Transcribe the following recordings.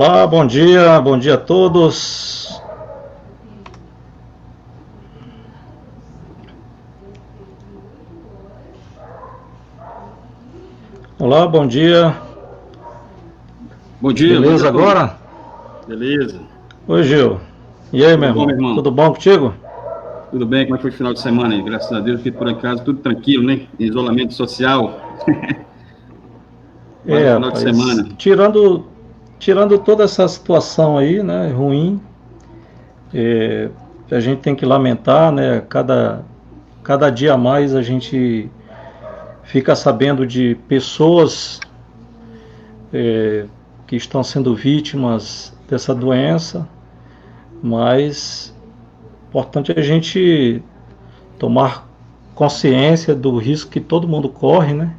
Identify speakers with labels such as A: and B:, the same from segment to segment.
A: Olá, bom dia a todos. Olá, bom dia.
B: Bom dia,
A: Beleza agora?
B: Beleza.
A: Oi, Gil. E aí,
B: Tudo bom, meu
A: meu irmão?
B: irmão?
A: Tudo bom contigo?
B: Tudo bem? Como é que foi o final de semana aí? Graças a Deus, aqui por acaso, tudo tranquilo, né? Isolamento social. Mais um final de
A: Rapaz,
B: semana.
A: tirando toda essa situação aí, né, ruim, a gente tem que lamentar, né, cada dia a mais a gente fica sabendo de pessoas que estão sendo vítimas dessa doença, mas importante é a gente tomar consciência do risco que todo mundo corre, né?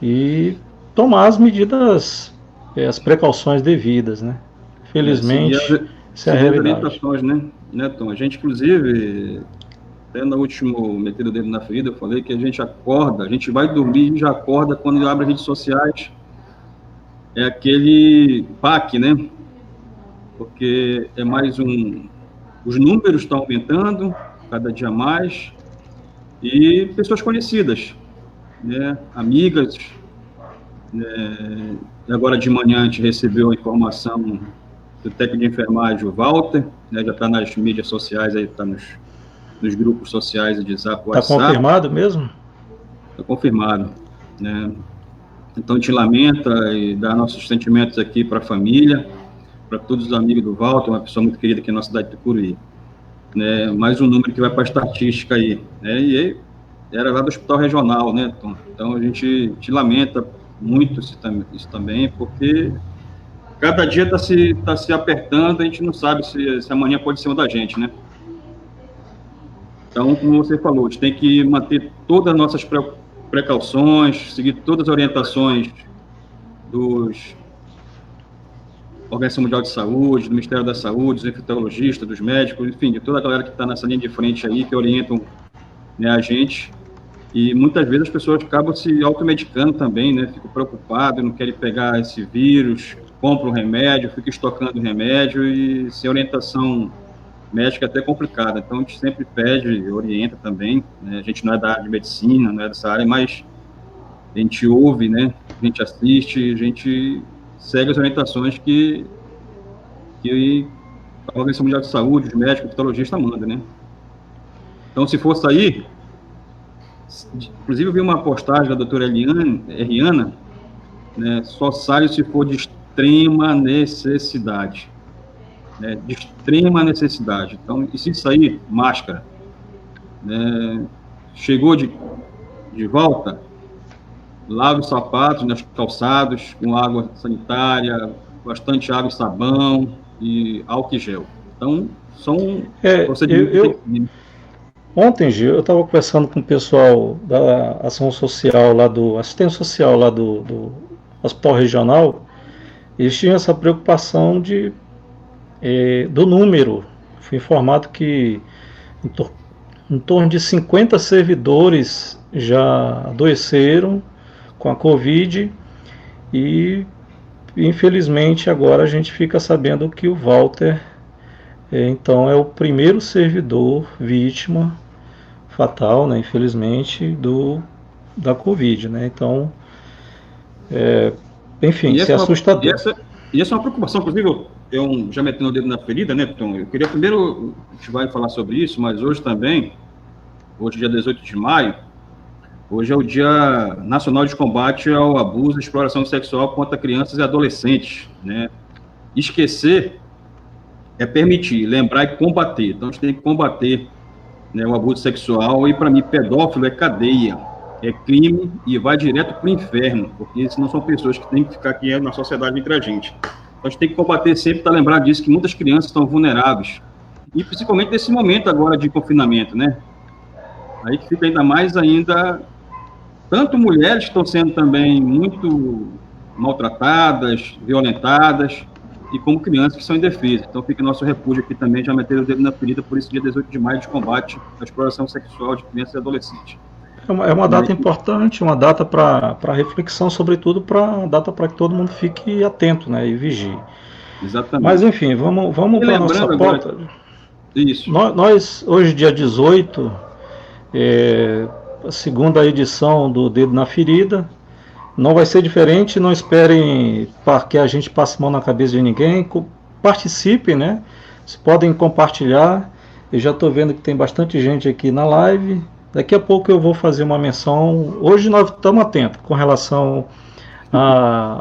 A: E tomar as medidas, as precauções devidas, né?
B: Seguir
A: Felizmente, essa é a
B: seguir as
A: realidade.
B: orientações, né, Tom? A gente, inclusive, até no último Meter o Dedo na Ferida, eu falei que a gente acorda, a gente vai dormir e já acorda quando abre as redes sociais. É aquele PAC, né? Porque é mais um... Os números estão aumentando cada dia mais e pessoas conhecidas, né? Amigas. Agora de manhã a gente recebeu a informação do técnico de enfermagem, o Walter, né, já está nas mídias sociais, está nos grupos sociais de Zap,
A: Tá
B: WhatsApp,
A: confirmado mesmo?
B: está confirmado. Né? Então a gente lamenta e dá nossos sentimentos aqui para a família, para todos os amigos do Walter, uma pessoa muito querida aqui na nossa cidade de Tucuruí. Né? Mais um número que vai para a estatística aí. Né? E era lá do hospital regional, né, Tom? Então a gente lamenta muito isso também, porque cada dia tá se apertando, a gente não sabe se amanhã pode ser uma da gente, né? Então, como você falou, a gente tem que manter todas as nossas precauções, seguir todas as orientações dos Organização Mundial de Saúde, do Ministério da Saúde, dos infectologistas, dos médicos, enfim, de toda a galera que está nessa linha de frente aí, que orientam, né, a gente. E muitas vezes as pessoas acabam se automedicando também, né? Ficam preocupadas, não querem pegar esse vírus, compram um remédio, ficam estocando remédio e sem orientação médica é até complicada. Então a gente sempre pede, orienta também, né? A gente não é da área de medicina, não é dessa área, mas a gente ouve, né? A gente assiste, a gente segue as orientações que a Organização Mundial de Saúde, os médicos, o infectologista manda, né? Então, se for sair, inclusive eu vi uma postagem da doutora Eriana, né, só sai se for de extrema necessidade. Né, de extrema necessidade. Então, e se sair, máscara. Né, chegou de volta, lave os sapatos nos calçados com água sanitária, bastante água e sabão e álcool e gel. Então, são procedimentos que tem que...
A: Ontem, Gil, eu estava conversando com o pessoal da ação social lá do assistência social lá do hospital regional. Eles tinham essa preocupação do número. Fui informado que em torno de 50 servidores já adoeceram com a Covid e infelizmente agora a gente fica sabendo que o Walter então é o primeiro servidor vítima fatal, né, infelizmente, da Covid, né? Então, enfim, isso é assustador.
B: E essa é uma preocupação, inclusive, eu já metendo o dedo na ferida, né, Tom? Eu queria primeiro, a gente vai falar sobre isso, mas hoje também, hoje dia 18 de maio, hoje é o Dia Nacional de Combate ao Abuso e Exploração Sexual contra Crianças e Adolescentes, né? Esquecer é permitir, lembrar e combater. Então, a gente tem que combater, né, o abuso sexual, e para mim, pedófilo é cadeia, é crime e vai direto para o inferno, porque senão são pessoas que têm que ficar aqui na sociedade entre a gente. Então, a gente tem que combater sempre, para lembrar disso, que muitas crianças estão vulneráveis, e principalmente nesse momento agora de confinamento, né? Aí que fica ainda mais tanto mulheres que estão sendo também muito maltratadas, violentadas, e como crianças que são indefesas. Então fica nosso refúgio aqui também, já meter o dedo na ferida por esse dia 18 de maio de combate à exploração sexual de crianças e adolescentes.
A: É uma data importante, uma data para reflexão, sobretudo data para que todo mundo fique atento, né, e vigie.
B: Exatamente.
A: Mas, enfim, vamos para a nossa pauta.
B: Agora, isso.
A: Nós, hoje, dia 18, a segunda edição do Dedo na Ferida. Não vai ser diferente, não esperem que a gente passe mão na cabeça de ninguém. Participem, né? Vocês podem compartilhar. Eu já estou vendo que tem bastante gente aqui na live. Daqui a pouco eu vou fazer uma menção. Hoje nós estamos atentos com relação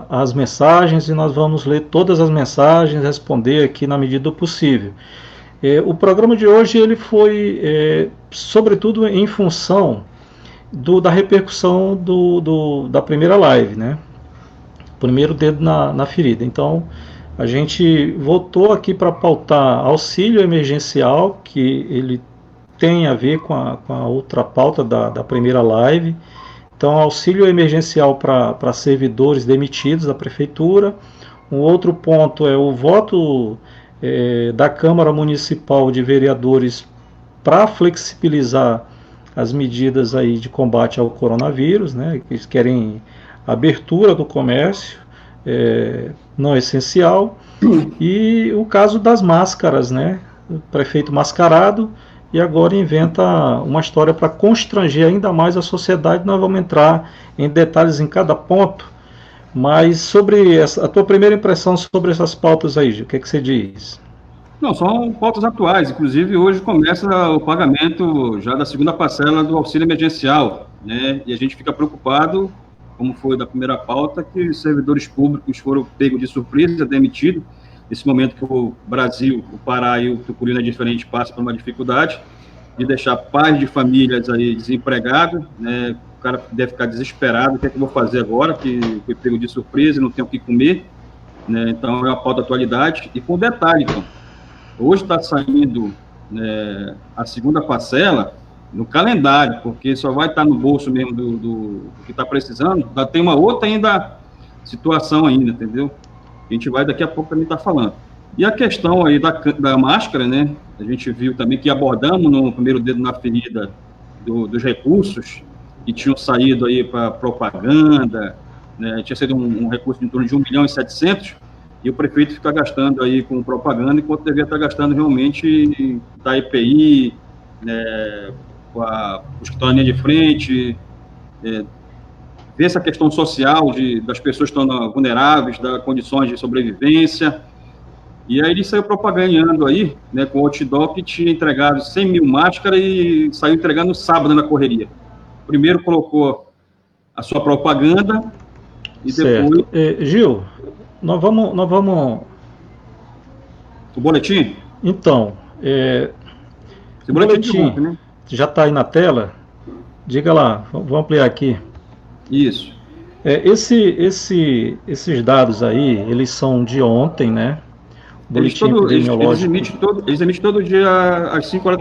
A: às mensagens e nós vamos ler todas as mensagens, responder aqui na medida do possível. O programa de hoje ele foi, sobretudo, em função da repercussão da primeira live, né? Primeiro dedo na ferida. Então, a gente voltou aqui para pautar auxílio emergencial, que ele tem a ver com a outra pauta da primeira live. Então, auxílio emergencial para servidores demitidos da prefeitura. Um outro ponto é o voto da Câmara Municipal de Vereadores para flexibilizar as medidas aí de combate ao coronavírus, né? Eles querem abertura do comércio não essencial, e o caso das máscaras, né? O prefeito mascarado, e agora inventa uma história para constranger ainda mais a sociedade. Nós vamos entrar em detalhes em cada ponto, mas sobre a tua primeira impressão sobre essas pautas aí, Gil, o que você diz?
B: Não, são pautas atuais. Inclusive, hoje começa o pagamento já da segunda parcela do auxílio emergencial, né? E a gente fica preocupado, como foi da primeira pauta, que os servidores públicos foram pegos de surpresa, demitidos. Nesse momento que o Brasil, o Pará e o Tucuruí, é diferente, passa por uma dificuldade de deixar pais de famílias aí desempregados, né? O cara deve ficar desesperado, o que é que eu vou fazer agora, que foi pego de surpresa, não tenho o que comer, né? Então, é uma pauta da atualidade. E com detalhe, então, hoje está saindo a segunda parcela no calendário, porque só vai estar no bolso mesmo do que está precisando. Tem uma outra ainda situação ainda, entendeu? A gente vai daqui a pouco também estar falando. E a questão aí da máscara, né? A gente viu também que abordamos no primeiro dedo na ferida dos recursos que tinham saído aí para propaganda, né? Tinha sido um recurso em torno de 1.700.000, e o prefeito fica gastando aí com propaganda, enquanto deveria estar gastando realmente da EPI, né, os que estão na linha de frente, ver essa questão social das pessoas que estão vulneráveis, das condições de sobrevivência. E aí ele saiu propagandando aí, né, com o outdoor que tinha entregado 100.000 máscaras e saiu entregando no sábado na correria. Primeiro colocou a sua propaganda e
A: certo. Depois... Gil, nós vamos...
B: O boletim?
A: Então, o boletim né? Já está aí na tela. Diga lá, vamos ampliar aqui.
B: Isso.
A: Esses dados aí, eles são de ontem, né?
B: Boletim epidemiológico. Eles emitem todo dia às 18 horas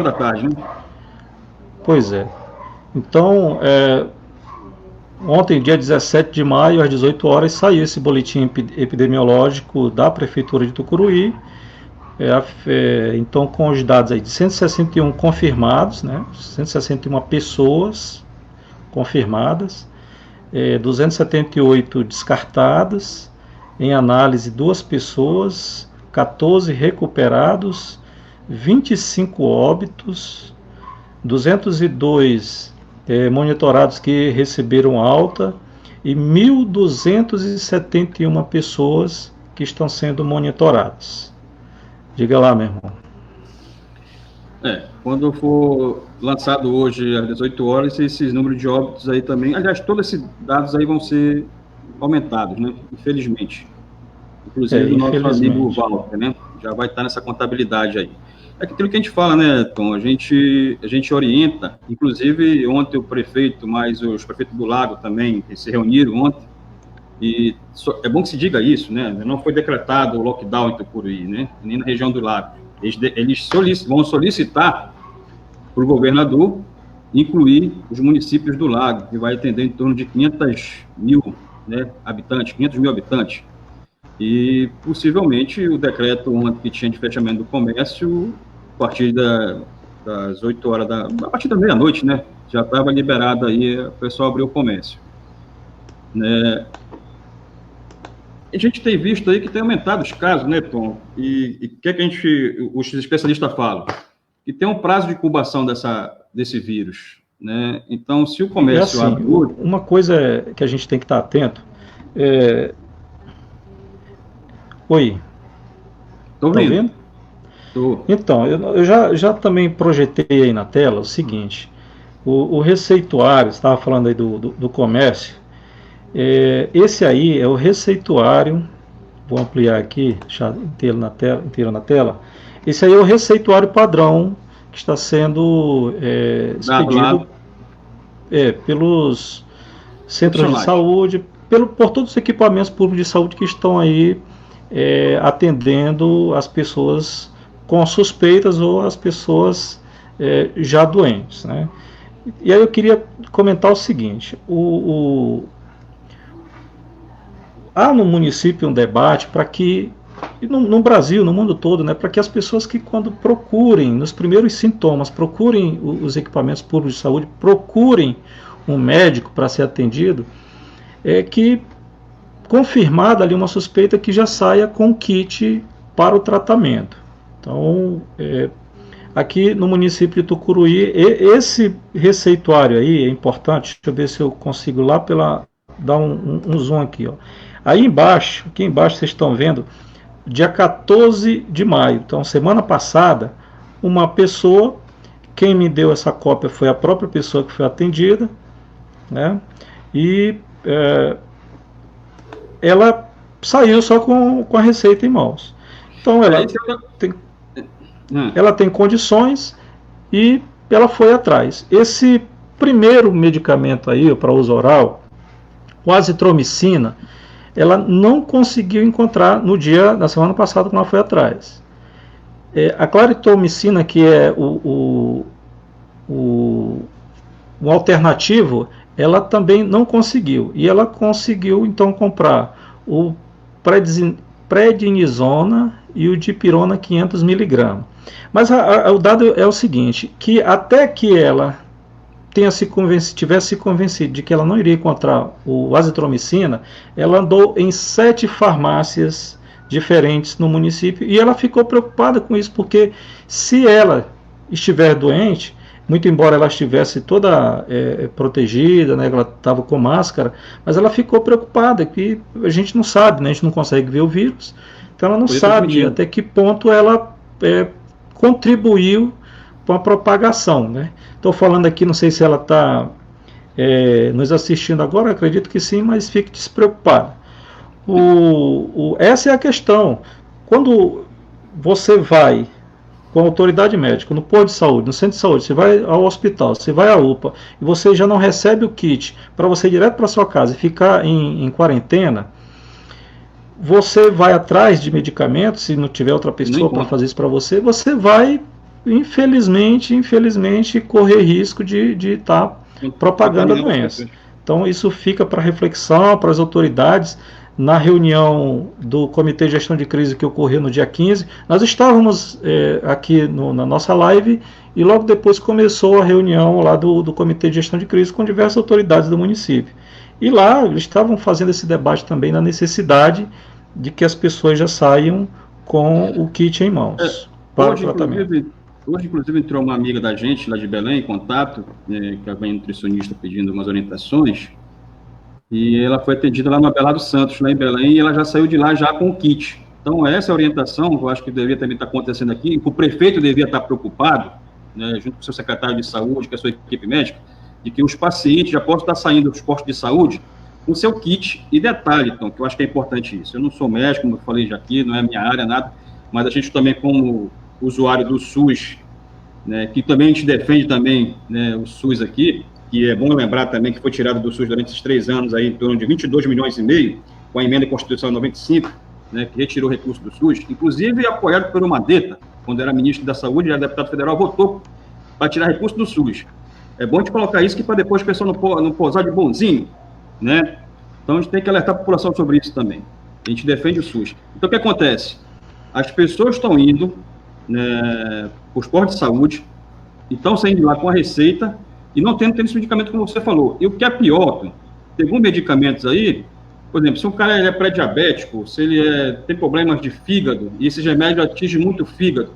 B: da tarde, né?
A: Pois é. Então, ontem, dia 17 de maio, às 18 horas, saiu esse boletim epidemiológico da Prefeitura de Tucuruí. Então, com os dados aí de 161 confirmados, né? 161 pessoas confirmadas, 278 descartadas, em análise 2 pessoas, 14 recuperados, 25 óbitos, 202 monitorados que receberam alta e 1.271 pessoas que estão sendo monitoradas. Diga lá, meu irmão.
B: Quando for lançado hoje às 18 horas, esses números de óbitos aí também, aliás, todos esses dados aí vão ser aumentados, né? Infelizmente. Inclusive o nosso amigo Walter, né? Já vai estar nessa contabilidade aí. É aquilo que a gente fala, né, Tom? A gente orienta, inclusive ontem o prefeito, mais os prefeitos do Lago também, que se reuniram ontem, e é bom que se diga isso, né? Não foi decretado o lockdown em Tucuruí, né? Nem na região do Lago. Eles vão solicitar para o governador incluir os municípios do Lago, que vai atender em torno de 500.000, né, habitantes, 500.000 habitantes. E, possivelmente, o decreto que tinha de fechamento do comércio, a partir das 8 horas, a partir da meia-noite, né, já estava liberado aí, o pessoal abriu o comércio. Né? a gente tem visto aí que tem aumentado os casos, né, Tom? E o que é que os especialistas falam? Que tem um prazo de incubação desse vírus, né? Então, se o comércio
A: assim,
B: abre...
A: uma coisa que a gente tem que estar atento Oi,
B: Tô
A: tá
B: ouvindo?
A: ouvindo?
B: Tô.
A: Então, eu já também projetei aí na tela o seguinte, o receituário, você estava falando aí do comércio, esse aí é o receituário, vou ampliar aqui, deixar inteiro na tela, esse aí é o receituário padrão que está sendo expedido pelos centros de saúde, por todos os equipamentos públicos de saúde que estão aí atendendo as pessoas com suspeitas ou as pessoas já doentes, né? E aí eu queria comentar o seguinte, há no município um debate para que, no Brasil, no mundo todo, né, para que as pessoas que quando procurem, nos primeiros sintomas, procurem os equipamentos públicos de saúde, procurem um médico para ser atendido, que confirmada ali uma suspeita que já saia com kit para o tratamento. Então, aqui no município de Tucuruí, esse receituário aí é importante, deixa eu ver se eu consigo lá dar um zoom aqui, ó. Aí embaixo, aqui embaixo vocês estão vendo, dia 14 de maio, então semana passada, uma pessoa, quem me deu essa cópia foi a própria pessoa que foi atendida, né? E ela saiu só com a receita em mãos. Então ela tem condições e ela foi atrás. Esse primeiro medicamento aí para uso oral, o azitromicina, ela não conseguiu encontrar na semana passada quando ela foi atrás. A claritomicina, que é o alternativo, ela também não conseguiu. E ela conseguiu então comprar o prednisona e o dipirona 500 mg. Mas o dado é o seguinte, que até que ela tivesse se convencido de que ela não iria encontrar o azitromicina, ela andou em 7 farmácias diferentes no município e ela ficou preocupada com isso, porque se ela estiver doente, muito embora ela estivesse toda protegida, né, ela estava com máscara, mas ela ficou preocupada, que a gente não sabe, né, a gente não consegue ver o vírus, então ela não sabe até que ponto ela contribuiu com a propagação, né? Estou falando aqui, não sei se ela está nos assistindo agora, acredito que sim, mas fique despreocupado. Essa é a questão. Quando você vai com a autoridade médica, no posto de saúde, no centro de saúde, você vai ao hospital, você vai à UPA, e você já não recebe o kit para você ir direto para sua casa e ficar em quarentena, você vai atrás de medicamentos, se não tiver outra pessoa para fazer isso para você, você vai, infelizmente, correr risco de estar propagando a doença. Então isso fica para reflexão, para as autoridades. Na reunião do Comitê de Gestão de Crise que ocorreu no dia 15, nós estávamos aqui na nossa live e logo depois começou a reunião lá do Comitê de Gestão de Crise com diversas autoridades do município. E lá eles estavam fazendo esse debate também na necessidade de que as pessoas já saiam com o kit em mãos para o tratamento.
B: Hoje, inclusive, entrou uma amiga da gente lá de Belém em contato, que é uma nutricionista pedindo umas orientações, e ela foi atendida lá no Abelardo Santos, lá em Belém, e ela já saiu de lá já com o kit. Então, essa é a orientação, eu acho que deveria também estar acontecendo aqui, que o prefeito devia estar preocupado, né, junto com o seu secretário de saúde, com a sua equipe médica, de que os pacientes já possam estar saindo dos postos de saúde com o seu kit. E detalhe, então, que eu acho que é importante isso. Eu não sou médico, como eu falei já aqui, não é minha área, nada, mas a gente também, como usuário do SUS, né, que também a gente defende também, né, o SUS aqui, que é bom lembrar também que foi tirado do SUS durante esses 3 anos, aí, em torno de 22 milhões e meio, com a emenda constitucional 95, né, que retirou recurso do SUS, inclusive apoiado por uma Mandetta, quando era ministro da Saúde, era deputado federal, votou para tirar recurso do SUS. É bom a gente colocar isso, que para depois o pessoal não posar de bonzinho, né? Então a gente tem que alertar a população sobre isso também. A gente defende o SUS. Então o que acontece? As pessoas estão indo, né, para os postos de saúde, e estão saindo lá com a receita, e não tendo esse medicamento, como você falou. E o que é pior, tem alguns medicamentos aí Por exemplo, se um cara ele é pré-diabético, se ele tem problemas de fígado, e esse remédio atinge muito o fígado,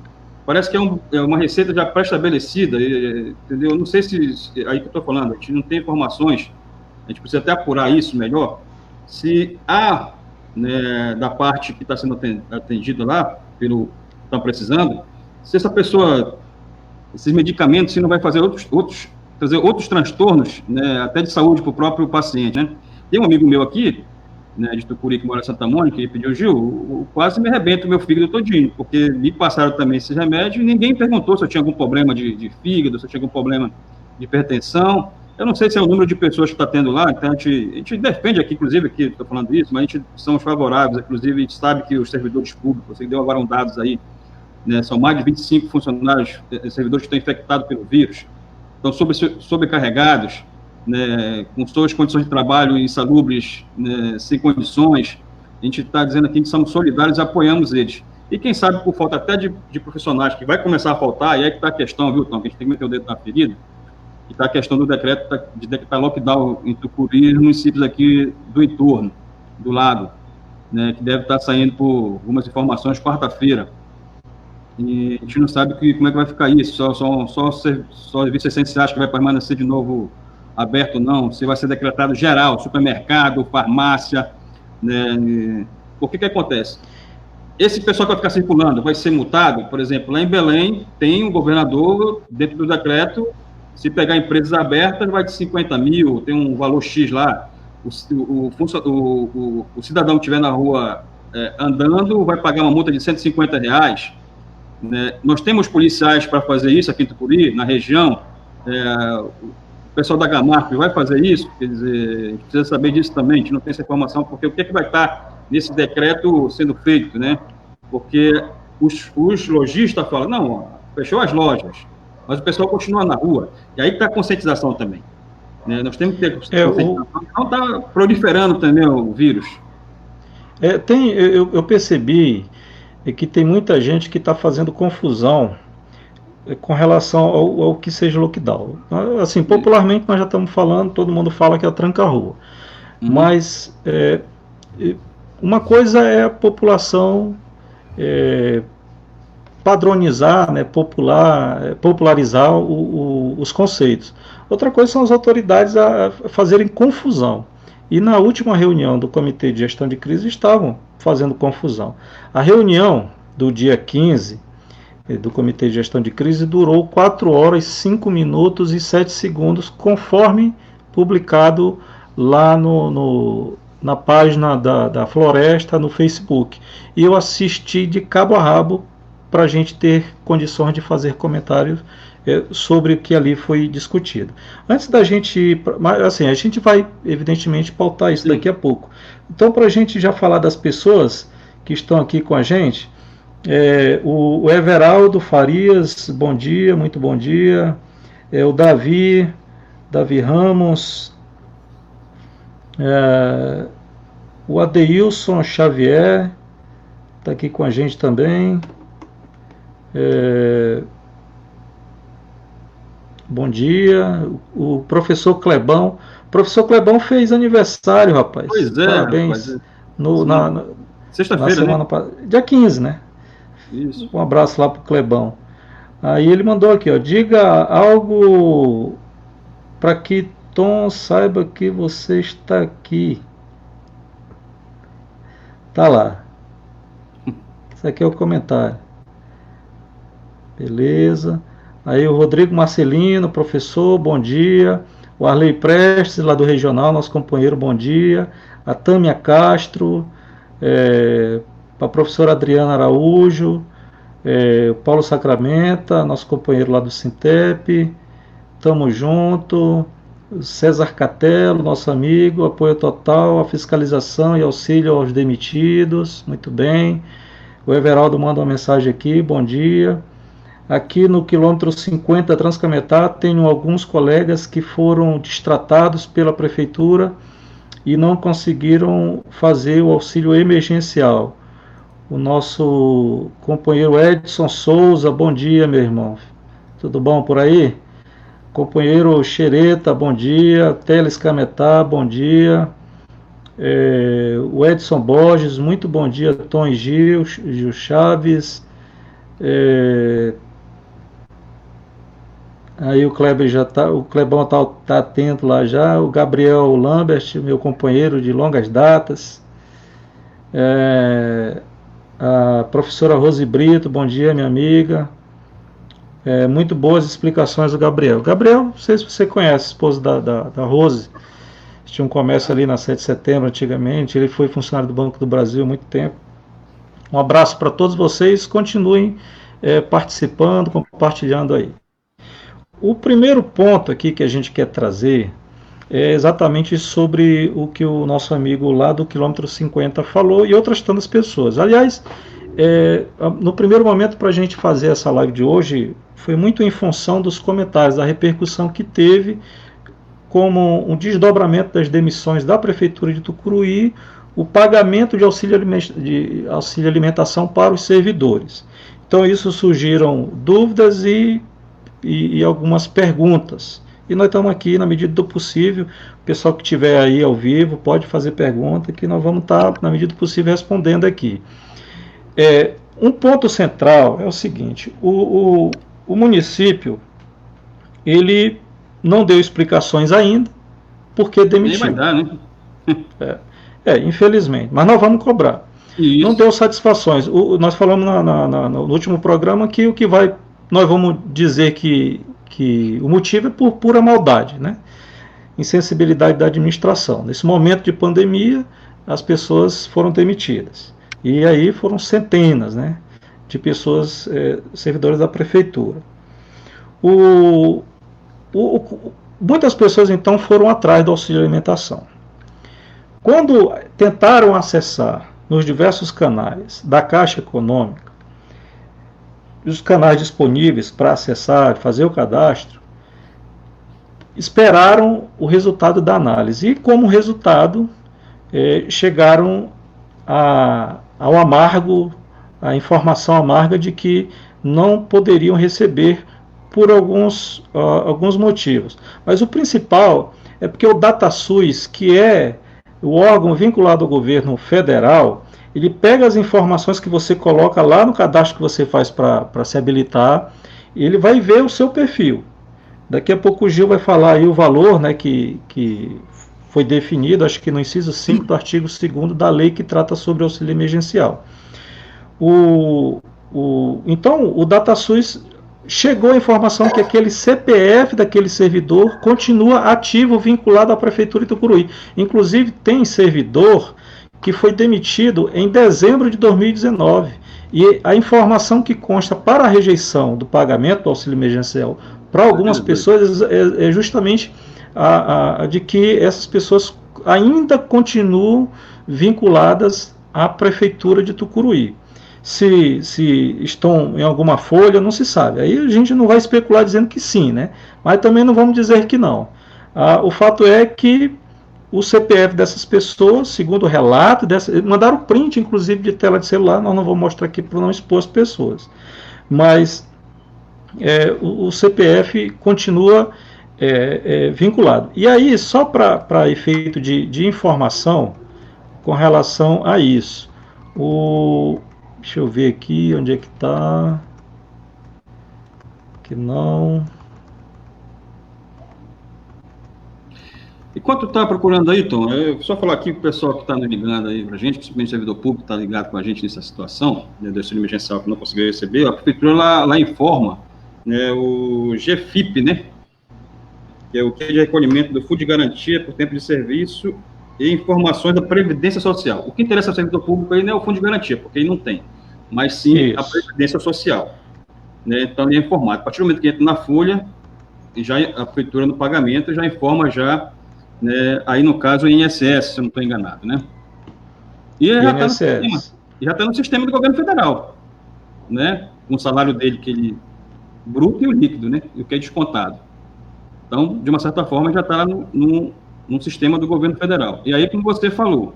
B: parece que é uma receita já pré-estabelecida, entendeu? Eu não sei aí que eu estou falando, a gente não tem informações, a gente precisa até apurar isso melhor, se há, né, da parte que está sendo atendida lá, pelo estão precisando, se essa pessoa, esses medicamentos, se não vai fazer trazer outros transtornos, né, até de saúde para o próprio paciente, né? Tem um amigo meu aqui, né, de Tucuri, que mora em Santa Mônica, e pediu: Gil, quase me arrebenta o meu fígado todinho, porque me passaram também esse remédio e ninguém perguntou se eu tinha algum problema de fígado, se eu tinha algum problema de hipertensão. Eu não sei se é o número de pessoas que está tendo lá, então a gente defende aqui, inclusive, aqui estou falando isso, mas a gente somos favoráveis, inclusive a gente sabe que os servidores públicos, você deu agora dados aí, né, são mais de 25 funcionários, servidores que estão infectados pelo vírus, estão sobrecarregados, né, com suas condições de trabalho insalubres, né, sem condições. A gente está dizendo aqui que somos solidários e apoiamos eles. E quem sabe, por falta até de profissionais, que vai começar a faltar, e aí que está a questão, viu, Tom, que a gente tem que meter o dedo na ferida, que está a questão do decreto de decretar lockdown em Tucuri e nos municípios aqui do entorno, do lado, né, que deve estar saindo por algumas informações quarta-feira. E a gente não sabe como é que vai ficar isso, só serviços essenciais que vai permanecer de novo aberto, não, se vai ser decretado geral, supermercado, farmácia, né? O que acontece? Esse pessoal que vai ficar circulando vai ser multado, por exemplo, lá em Belém tem um governador, dentro do decreto, se pegar empresas abertas, vai de 50 mil, tem um valor X lá, o cidadão que estiver na rua andando vai pagar uma multa de R$150, né? Nós temos policiais para fazer isso aqui em Tucuri, na região, o pessoal da Gamarp vai fazer isso, quer dizer, a gente precisa saber disso também, a gente não tem essa informação, porque o que é que vai estar nesse decreto sendo feito, né? Porque os lojistas falam, não, fechou as lojas, mas o pessoal continua na rua, e aí está a conscientização também, né? Nós temos que ter conscientização, não está proliferando também o vírus.
A: Eu percebi que tem muita gente que está fazendo confusão com relação ao que seja lockdown. Assim, popularmente nós já estamos falando, todo mundo fala que é a tranca-rua. Mas uma coisa é a população padronizar, né, popularizar os conceitos. Outra coisa são as autoridades a fazerem confusão. E na última reunião do Comitê de Gestão de Crise estavam fazendo confusão. A reunião do dia 15 do Comitê de Gestão de Crise durou 4 horas, 5 minutos e 7 segundos, conforme publicado lá na página da Floresta, no Facebook. E eu assisti de cabo a rabo para a gente ter condições de fazer comentários sobre o que ali foi discutido. Antes da gente, assim, a gente vai evidentemente pautar isso daqui a pouco. Então, para a gente já falar das pessoas que estão aqui com a gente, o Everaldo Farias, bom dia, muito bom dia. O Davi Ramos, o Adeilson Xavier está aqui com a gente também. Bom dia. O professor Clebão. O professor Clebão fez aniversário, rapaz.
B: Pois é,
A: parabéns.
B: Rapaz. Sexta-feira, né?
A: Dia 15, né?
B: Isso.
A: Um abraço lá pro Clebão. Aí ele mandou aqui, ó, diga algo para que Tom saiba que você está aqui. Tá lá. Isso aqui é o comentário. Beleza. Aí o Rodrigo Marcelino, professor, bom dia. O Arley Prestes, lá do Regional, nosso companheiro, bom dia. A Tâmia Castro, a professora Adriana Araújo, o Paulo Sacramenta, nosso companheiro lá do Sintep, tamo junto. César Catelo, nosso amigo, apoio total à fiscalização e auxílio aos demitidos, muito bem. O Everaldo manda uma mensagem aqui, bom dia. Aqui no quilômetro 50 Transcametá, tenho alguns colegas que foram destratados pela prefeitura e não conseguiram fazer o auxílio emergencial. O nosso companheiro Edson Souza, bom dia, meu irmão. Tudo bom por aí? Companheiro Xereta, bom dia. Teles Cametá, bom dia. O Edson Borges, muito bom dia, Tom e Gil Chaves. Aí o Kleber já tá, o Clebão tá atento lá já. O Gabriel Lambert, meu companheiro de longas datas. A professora Rose Brito, bom dia, minha amiga. Muito boas explicações do Gabriel. Gabriel, não sei se você conhece, esposo da Rose. Tinha um comércio ali na 7 de setembro antigamente. Ele foi funcionário do Banco do Brasil há muito tempo. Um abraço para todos vocês. Continuem participando, compartilhando aí. O primeiro ponto aqui que a gente quer trazer é exatamente sobre o que o nosso amigo lá do quilômetro 50 falou e outras tantas pessoas. Aliás, no primeiro momento para a gente fazer essa live de hoje, foi muito em função dos comentários, da repercussão que teve como um desdobramento das demissões da Prefeitura de Tucuruí, o pagamento de auxílio alimentação para os servidores. Então, isso surgiram dúvidas e algumas perguntas. E nós estamos aqui, na medida do possível, o pessoal que estiver aí ao vivo pode fazer pergunta, que nós vamos estar, na medida do possível, respondendo aqui. Um ponto central é o seguinte: o município, ele não deu explicações ainda, porque demitiu.
B: Nem vai dar, né?
A: Infelizmente, mas nós vamos cobrar.
B: Isso.
A: Não deu satisfações. Nós falamos no último programa que nós vamos dizer que o motivo é por pura maldade, né? Insensibilidade da administração. Nesse momento de pandemia, as pessoas foram demitidas. E aí foram centenas, né, de pessoas, servidores da prefeitura. Muitas pessoas, então, foram atrás do auxílio alimentação. Quando tentaram acessar nos diversos canais da Caixa Econômica, os canais disponíveis para acessar, fazer o cadastro, esperaram o resultado da análise. E, como resultado, chegaram ao amargo, a informação amarga de que não poderiam receber por alguns motivos. Mas o principal é porque o DataSUS, que é o órgão vinculado ao governo federal, ele pega as informações que você coloca lá no cadastro que você faz para se habilitar, e ele vai ver o seu perfil. Daqui a pouco o Gil vai falar aí o valor, né, que foi definido, acho que no inciso 5 do artigo 2º da lei que trata sobre auxílio emergencial. Então, o DataSUS chegou a informação que aquele CPF daquele servidor continua ativo, vinculado à Prefeitura de Tucuruí. Inclusive, tem servidor que foi demitido em dezembro de 2019. E a informação que consta para a rejeição do pagamento do auxílio emergencial para algumas pessoas é justamente a de que essas pessoas ainda continuam vinculadas à Prefeitura de Tucuruí. Se estão em alguma folha, não se sabe. Aí a gente não vai especular dizendo que sim, né? Mas também não vamos dizer que não. O fato é que o CPF dessas pessoas, segundo o relato, mandaram print, inclusive, de tela de celular, nós não vamos mostrar aqui para não expor as pessoas. Mas o CPF continua vinculado. E aí, só para efeito de informação com relação a isso, deixa eu ver aqui onde é que está. Que não.
B: Enquanto está procurando aí, Tom, eu só falar aqui para o pessoal que está ligando aí para a gente, principalmente o servidor público que está ligado com a gente nessa situação, né, do auxílio emergencial que não conseguiu receber, a prefeitura lá informa, né, o GFIP, né, que é o que de recolhimento do Fundo de Garantia por Tempo de Serviço e informações da Previdência Social. O que interessa ao servidor público aí não é o Fundo de Garantia, porque ele não tem, mas sim a Previdência Social. Né, então, ele é informado. A partir do momento que entra na folha, já a prefeitura no pagamento já informa já, né, aí no caso o INSS, se eu não estou enganado, né? E já está no sistema do governo federal, né? Com o salário dele, que ele bruto e o líquido, né? E o que é descontado. Então, de uma certa forma, já está no sistema do governo federal. E aí, como você falou,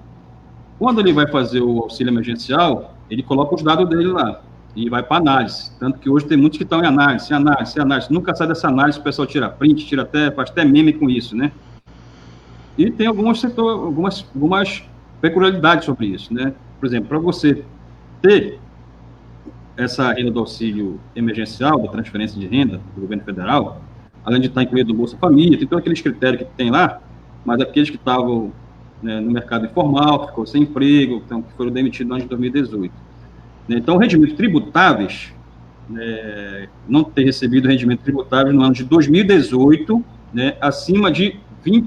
B: quando ele vai fazer o auxílio emergencial, ele coloca os dados dele lá e vai para análise. Tanto que hoje tem muitos que estão em análise. Nunca sai dessa análise, o pessoal tira print, faz até meme com isso, né? E tem algumas peculiaridades sobre isso, né? Por exemplo, para você ter essa renda do auxílio emergencial, da transferência de renda do governo federal, além de estar incluído no Bolsa Família, tem todos aqueles critérios que tem lá, mas aqueles que estavam, né, no mercado informal, ficou sem emprego, então, que foram demitidos no ano de 2018. Então, rendimentos tributáveis, não ter recebido rendimento tributável no ano de 2018, né, acima de R$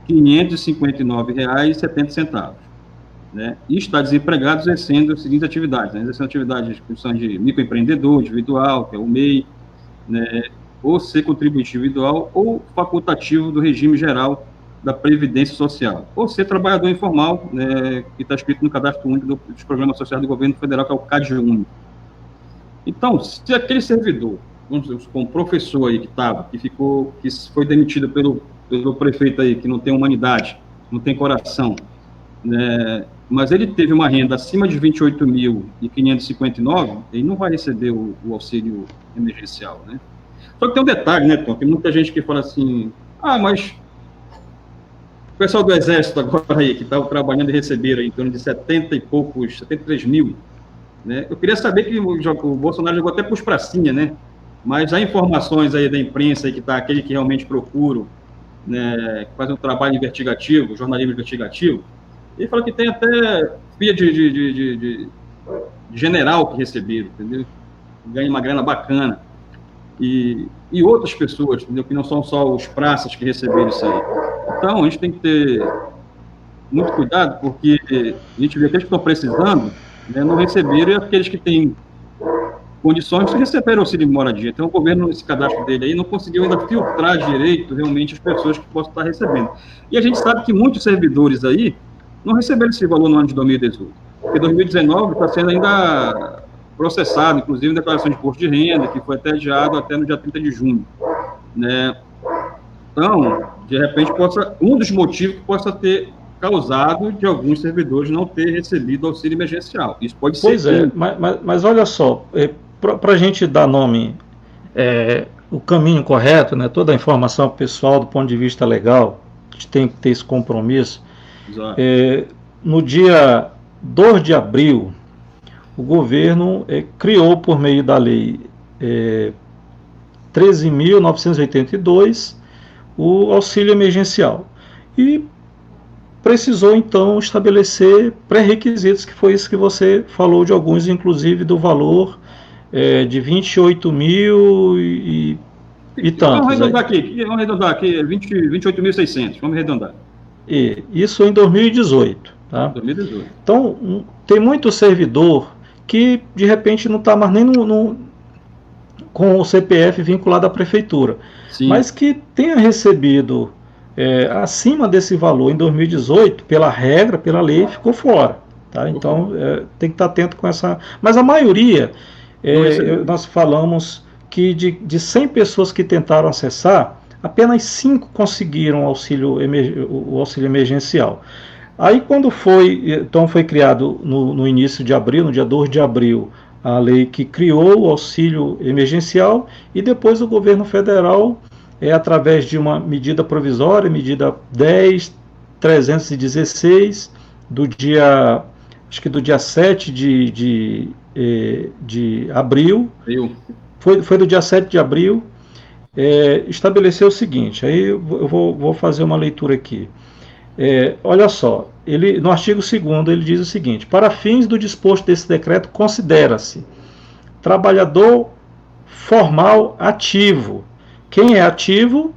B: 28.559,70, né, e está desempregado exercendo as seguintes atividades, né, exercendo atividades de instituição de microempreendedor individual, que é o MEI, né, ou ser contribuinte individual ou facultativo do regime geral da Previdência Social, ou ser trabalhador informal, né, que está escrito no Cadastro Único dos Programas Sociais do Governo Federal, que é o CadÚnico. Então, se aquele servidor, vamos dizer, como professor aí que foi demitido pelo prefeito aí, que não tem humanidade, não tem coração, né, mas ele teve uma renda acima de 28.559, ele não vai receber o auxílio emergencial, né? Só que tem um detalhe, né, Tom? Tem muita gente que fala assim, mas o pessoal do Exército agora aí, que estava trabalhando e receberam em torno de 73 mil, né? Eu queria saber que o Bolsonaro jogou até para os pracinha, né? Mas há informações aí da imprensa, aí que está aquele que realmente procura, né, que faz um trabalho investigativo, jornalismo investigativo, ele fala que tem até filha de general que receberam, entendeu? Ganha uma grana bacana. E outras pessoas, entendeu? Que não são só os praças que receberam isso aí. Então, a gente tem que ter muito cuidado, porque a gente vê aqueles que estão precisando, né, não receberam, e aqueles que têm condições de receber auxílio de moradia. Então, o governo, nesse cadastro dele aí, não conseguiu ainda filtrar direito, realmente, as pessoas que possam estar recebendo. E a gente sabe que muitos servidores aí não receberam esse valor no ano de 2018, porque 2019 está sendo ainda processado, inclusive, em declaração de imposto de renda, que foi até adiado até no dia 30 de junho, né? Então, de repente, um dos motivos que possa ter causado de alguns servidores não ter recebido auxílio emergencial. Isso pode ser.
A: Pois é, mas olha só, para a gente dar nome, o caminho correto, né, toda a informação pessoal do ponto de vista legal, a gente tem que ter esse compromisso. No dia 2 de abril, o governo criou, por meio da lei 13.982, o auxílio emergencial. E precisou, então, estabelecer pré-requisitos, que foi isso que você falou de alguns, inclusive do valor de 28 mil e tantos.
B: Vamos arredondar aqui 28.600, vamos arredondar.
A: Isso em 2018. Tá?
B: 2018.
A: Então, tem muito servidor que, de repente, não está mais nem com o CPF vinculado à prefeitura, sim, mas que tenha recebido acima desse valor em 2018, pela regra, pela lei, ficou fora. Tá? Então, tem que estar atento com essa... Mas a maioria, nós falamos que de 100 pessoas que tentaram acessar, apenas 5 conseguiram o auxílio emergencial. Aí, quando foi criado no início de abril, no dia 2 de abril, a lei que criou o auxílio emergencial, e depois o governo federal, através de uma medida provisória, medida 10.316, do dia 7 de abril, foi do dia 7 de abril, estabeleceu o seguinte, aí eu vou fazer uma leitura aqui. Olha só, no artigo 2º ele diz o seguinte: para fins do disposto desse decreto, considera-se trabalhador formal ativo. Quem é ativo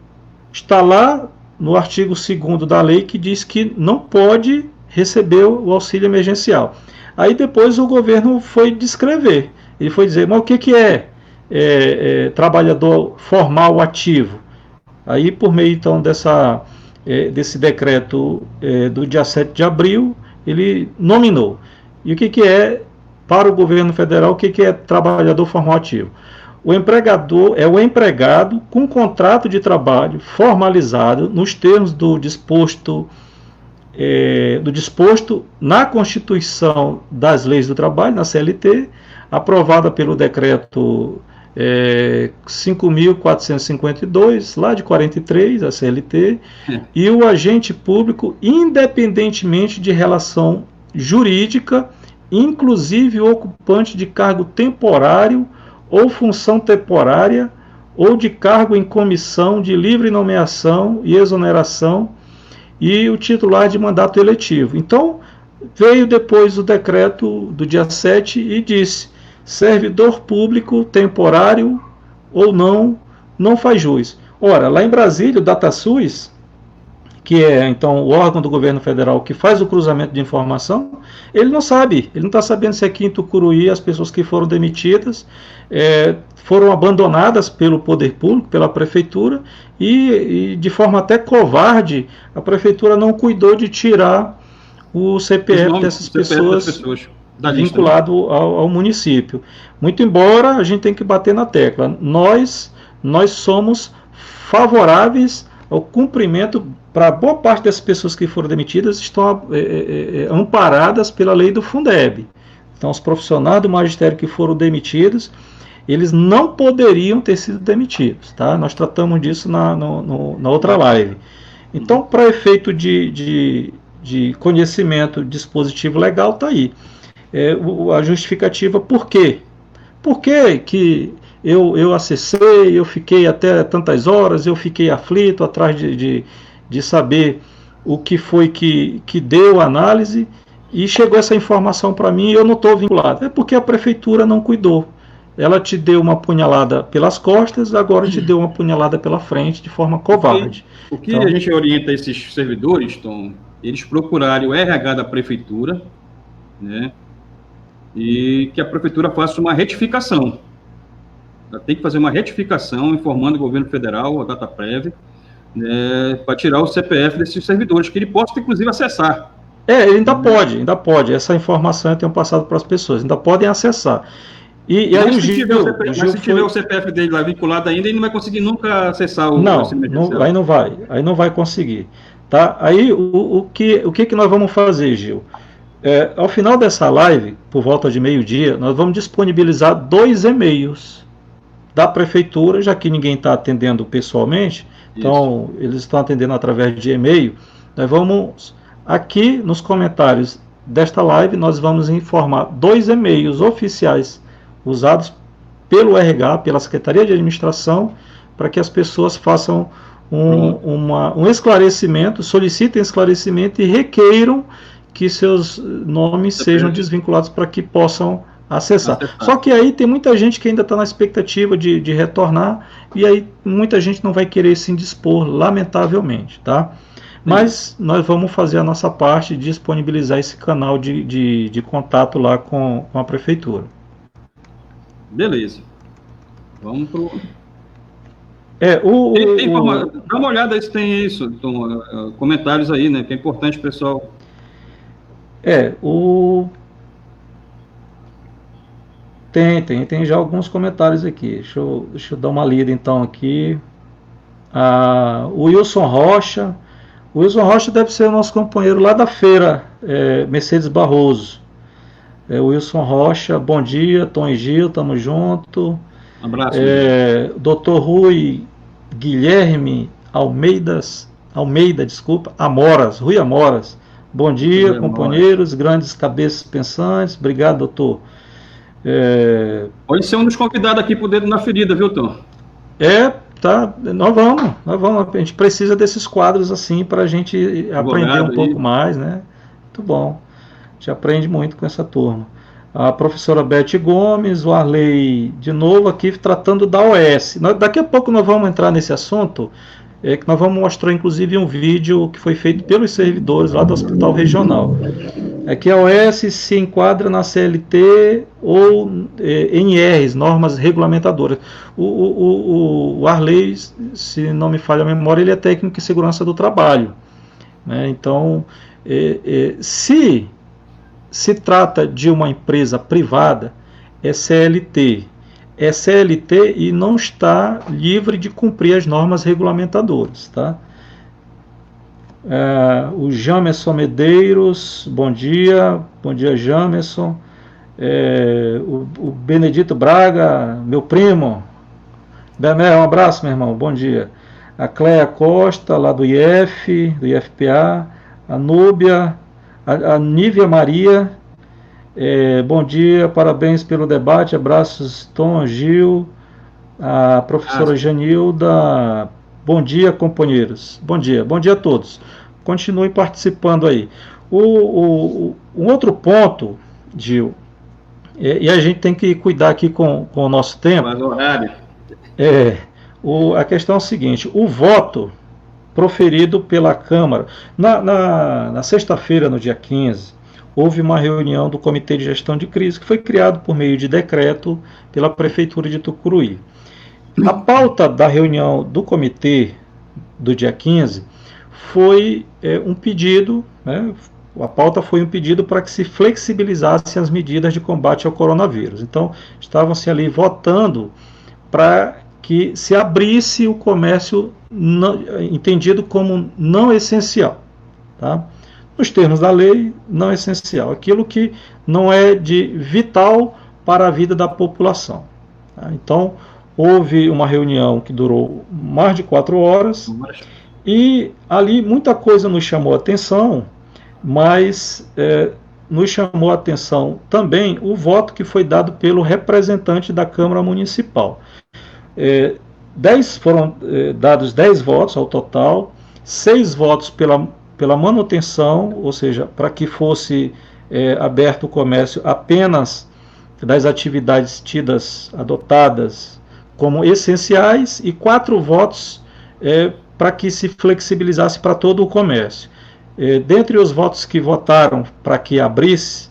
A: está lá no artigo 2º da lei, que diz que não pode receber o auxílio emergencial. Aí depois o governo foi descrever, ele foi dizer, mas o que é trabalhador formal ativo? Aí, por meio então desse decreto do dia 7 de abril, ele nominou. E o que é, para o governo federal, o que é trabalhador formal ativo? O empregador é o empregado com contrato de trabalho formalizado nos termos do disposto na Constituição das Leis do Trabalho, na CLT, aprovada pelo decreto 5.452, lá de 43, a CLT, e o agente público, independentemente de relação jurídica, inclusive o ocupante de cargo temporário ou função temporária, ou de cargo em comissão de livre nomeação e exoneração, e o titular de mandato eletivo. Então, veio depois o decreto do dia 7 e disse: servidor público temporário ou não faz jus. Ora, lá em Brasília, o DataSUS, que é então o órgão do governo federal que faz o cruzamento de informação, ele não sabe, ele não está sabendo se aqui em Tucuruí as pessoas que foram demitidas foram abandonadas pelo poder público, pela prefeitura, e de forma até covarde, a prefeitura não cuidou de tirar o CPF dessas pessoas vinculado ao município. Muito embora a gente tenha que bater na tecla, nós somos favoráveis ao cumprimento. Para boa parte dessas pessoas que foram demitidas, estão amparadas pela lei do Fundeb. Então, os profissionais do magistério que foram demitidos, eles não poderiam ter sido demitidos, tá? Nós tratamos disso na outra live. Então, para efeito de conhecimento dispositivo legal, está aí. A justificativa, por quê? Por que eu acessei, eu fiquei até tantas horas, eu fiquei aflito atrás de saber o que foi que deu a análise, e chegou essa informação para mim e eu não estou vinculado. É porque a prefeitura não cuidou. Ela te deu uma punhalada pelas costas, agora te deu uma punhalada pela frente de forma covarde.
B: O que a gente orienta esses servidores, Tom, eles procurarem o RH da prefeitura, né, e que a prefeitura faça uma retificação. Ela tem que fazer uma retificação informando o governo federal, a DataPrev, né, para tirar o CPF desses servidores, que ele possa, inclusive, acessar.
A: Ele ainda pode. Essa informação eu tenho passado para as pessoas, ainda podem acessar.
B: Mas se tiver o CPF dele lá vinculado ainda, ele não vai conseguir nunca acessar o
A: aí não vai conseguir. Tá? Aí o que nós vamos fazer, Gil? Ao final dessa live, por volta de meio-dia, nós vamos disponibilizar 2 e-mails da prefeitura, já que ninguém está atendendo pessoalmente. Então, eles estão atendendo através de e-mail. Nós vamos, aqui nos comentários desta live, nós vamos informar 2 e-mails oficiais usados pelo RH, pela Secretaria de Administração, para que as pessoas façam um esclarecimento, solicitem esclarecimento e requeiram que seus nomes sejam desvinculados para que possam acessar. Só que aí tem muita gente que ainda está na expectativa de retornar, e aí muita gente não vai querer se indispor, lamentavelmente, tá? Mas nós vamos fazer a nossa parte de disponibilizar esse canal de contato lá com a prefeitura.
B: Beleza. Vamos pro... Dá uma olhada se tem isso, então, comentários aí, né? Que é importante, pessoal.
A: Tem já alguns comentários aqui. Deixa eu dar uma lida então aqui. O Wilson Rocha. O Wilson Rocha deve ser o nosso companheiro lá da feira Mercedes Barroso. O Wilson Rocha, bom dia. Tom e Gil, tamo junto.
B: Um abraço.
A: Dr. Rui Guilherme Almeida, desculpa, Rui Amoras. Bom dia, companheiros, grandes cabeças pensantes. Obrigado, doutor.
B: Pode ser um dos convidados aqui pro Dedo na Ferida, viu, Tom?
A: Tá. Nós vamos. A gente precisa desses quadros assim para a gente aprender um pouco mais, né? Muito bom. A gente aprende muito com essa turma. A professora Beth Gomes, o Arley de novo aqui tratando da OS. Daqui a pouco nós vamos entrar nesse assunto, que nós vamos mostrar inclusive um vídeo que foi feito pelos servidores lá do Hospital Regional. Que a OS se enquadra na CLT ou NRs, normas regulamentadoras. O Arley, se não me falha a memória, ele é técnico em segurança do trabalho, né? Então, se trata de uma empresa privada, é CLT e não está livre de cumprir as normas regulamentadoras, tá? O Jamerson Medeiros, bom dia Jamerson. O Benedito Braga, meu primo, Bené, um abraço, meu irmão, bom dia. A Cléia Costa, lá do IF, do IFPA, a Núbia, a Nívia Maria, bom dia, parabéns pelo debate, abraços, Tom, Gil, a professora Janilda, bom dia, companheiros, bom dia a todos. Continuem participando aí. Um outro ponto, Gil, e a gente tem que cuidar aqui com o nosso tempo.
B: Mas horário.
A: A questão é o seguinte: o voto proferido pela Câmara, na sexta-feira, no dia 15, houve uma reunião do Comitê de Gestão de Crise, que foi criado por meio de decreto pela Prefeitura de Tucuruí. A pauta da reunião do comitê do dia 15 foi um pedido, né, a pauta foi um pedido para que se flexibilizassem as medidas de combate ao coronavírus. Então, estavam-se ali votando para que se abrisse o comércio entendido como não essencial, tá? Nos termos da lei, não essencial, aquilo que não é de vital para a vida da população, tá? Então, houve uma reunião que durou mais de 4 horas e ali muita coisa nos chamou a atenção, mas nos chamou a atenção também o voto que foi dado pelo representante da Câmara Municipal. Foram dados 10 votos ao total, 6 votos pela manutenção, ou seja, para que fosse aberto o comércio apenas das atividades adotadas como essenciais, e 4 votos para que se flexibilizasse para todo o comércio. Dentre os votos que votaram para que abrisse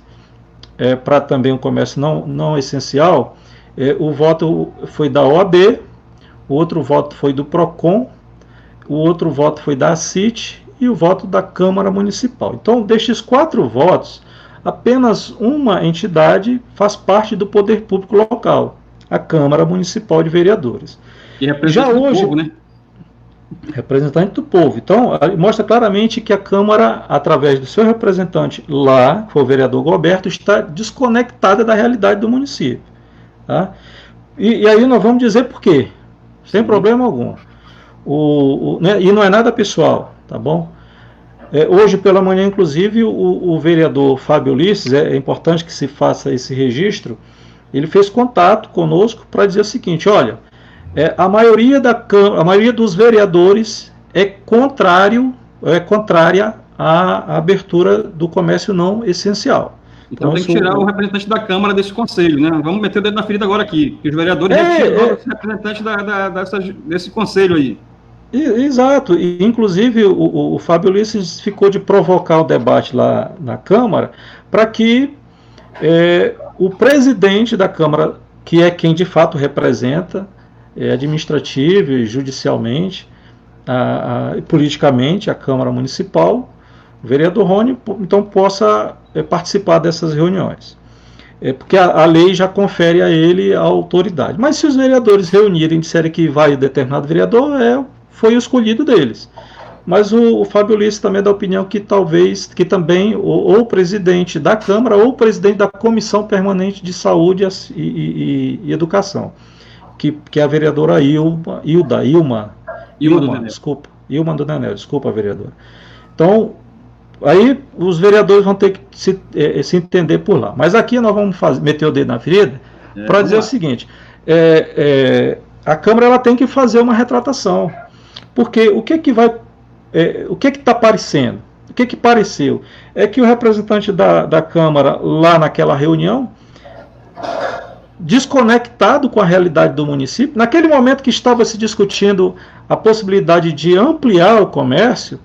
A: para também o comércio não essencial, o voto foi da OAB, o outro voto foi do PROCON, o outro voto foi da ACIT e o voto da Câmara Municipal. Então, destes 4 votos, apenas uma entidade faz parte do poder público local, a Câmara Municipal de Vereadores.
B: E representante do povo, né?
A: Representante do povo. Então, mostra claramente que a Câmara, através do seu representante lá, que foi o vereador Gilberto, está desconectada da realidade do município. Tá? E aí nós vamos dizer por quê. Sem problema algum. Né, e não é nada pessoal, tá bom? Hoje pela manhã, inclusive, o vereador Fábio Ulisses, é importante que se faça esse registro, ele fez contato conosco para dizer o seguinte: olha, a maioria dos vereadores é contrária à abertura do comércio não essencial.
B: Então tem que tirar o representante da Câmara desse conselho, né? Vamos meter o dedo na ferida agora aqui, que os vereadores retiram esse representante desse conselho aí.
A: Exato, e inclusive o Fábio Ulisses ficou de provocar o debate lá na Câmara para que o presidente da Câmara, que é quem de fato representa administrativo e judicialmente e politicamente a Câmara Municipal, o vereador Rony, então possa participar dessas reuniões. Porque a lei já confere a ele a autoridade. Mas se os vereadores reunirem e disserem que vai determinado vereador, foi o escolhido deles. Mas o Fábio Ulisses também é da opinião que também ou o presidente da Câmara ou o presidente da Comissão Permanente de Saúde e Educação, que é a vereadora Ilma do Nenel, desculpa, vereadora. Então, aí os vereadores vão ter que se entender por lá. Mas aqui nós vamos meter o dedo na ferida para dizer o seguinte: a Câmara ela tem que fazer uma retratação. Porque o que está parecendo? O que pareceu? É que o representante da Câmara, lá naquela reunião, desconectado com a realidade do município, naquele momento que estava se discutindo a possibilidade de ampliar o comércio,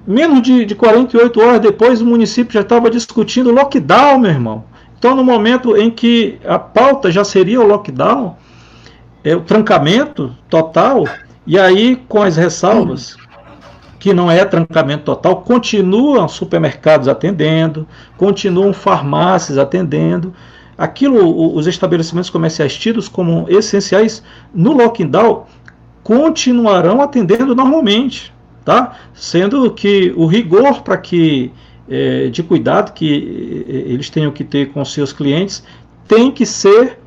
A: menos de 48 horas depois o município já estava discutindo lockdown, meu irmão. Então, no momento em que a pauta já seria o lockdown, o trancamento total, e aí com as ressalvas que não é trancamento total, continuam supermercados atendendo, continuam farmácias atendendo, os estabelecimentos comerciais tidos como essenciais no lockdown continuarão atendendo normalmente, tá? Sendo que o rigor para que de cuidado que eles tenham que ter com seus clientes tem que ser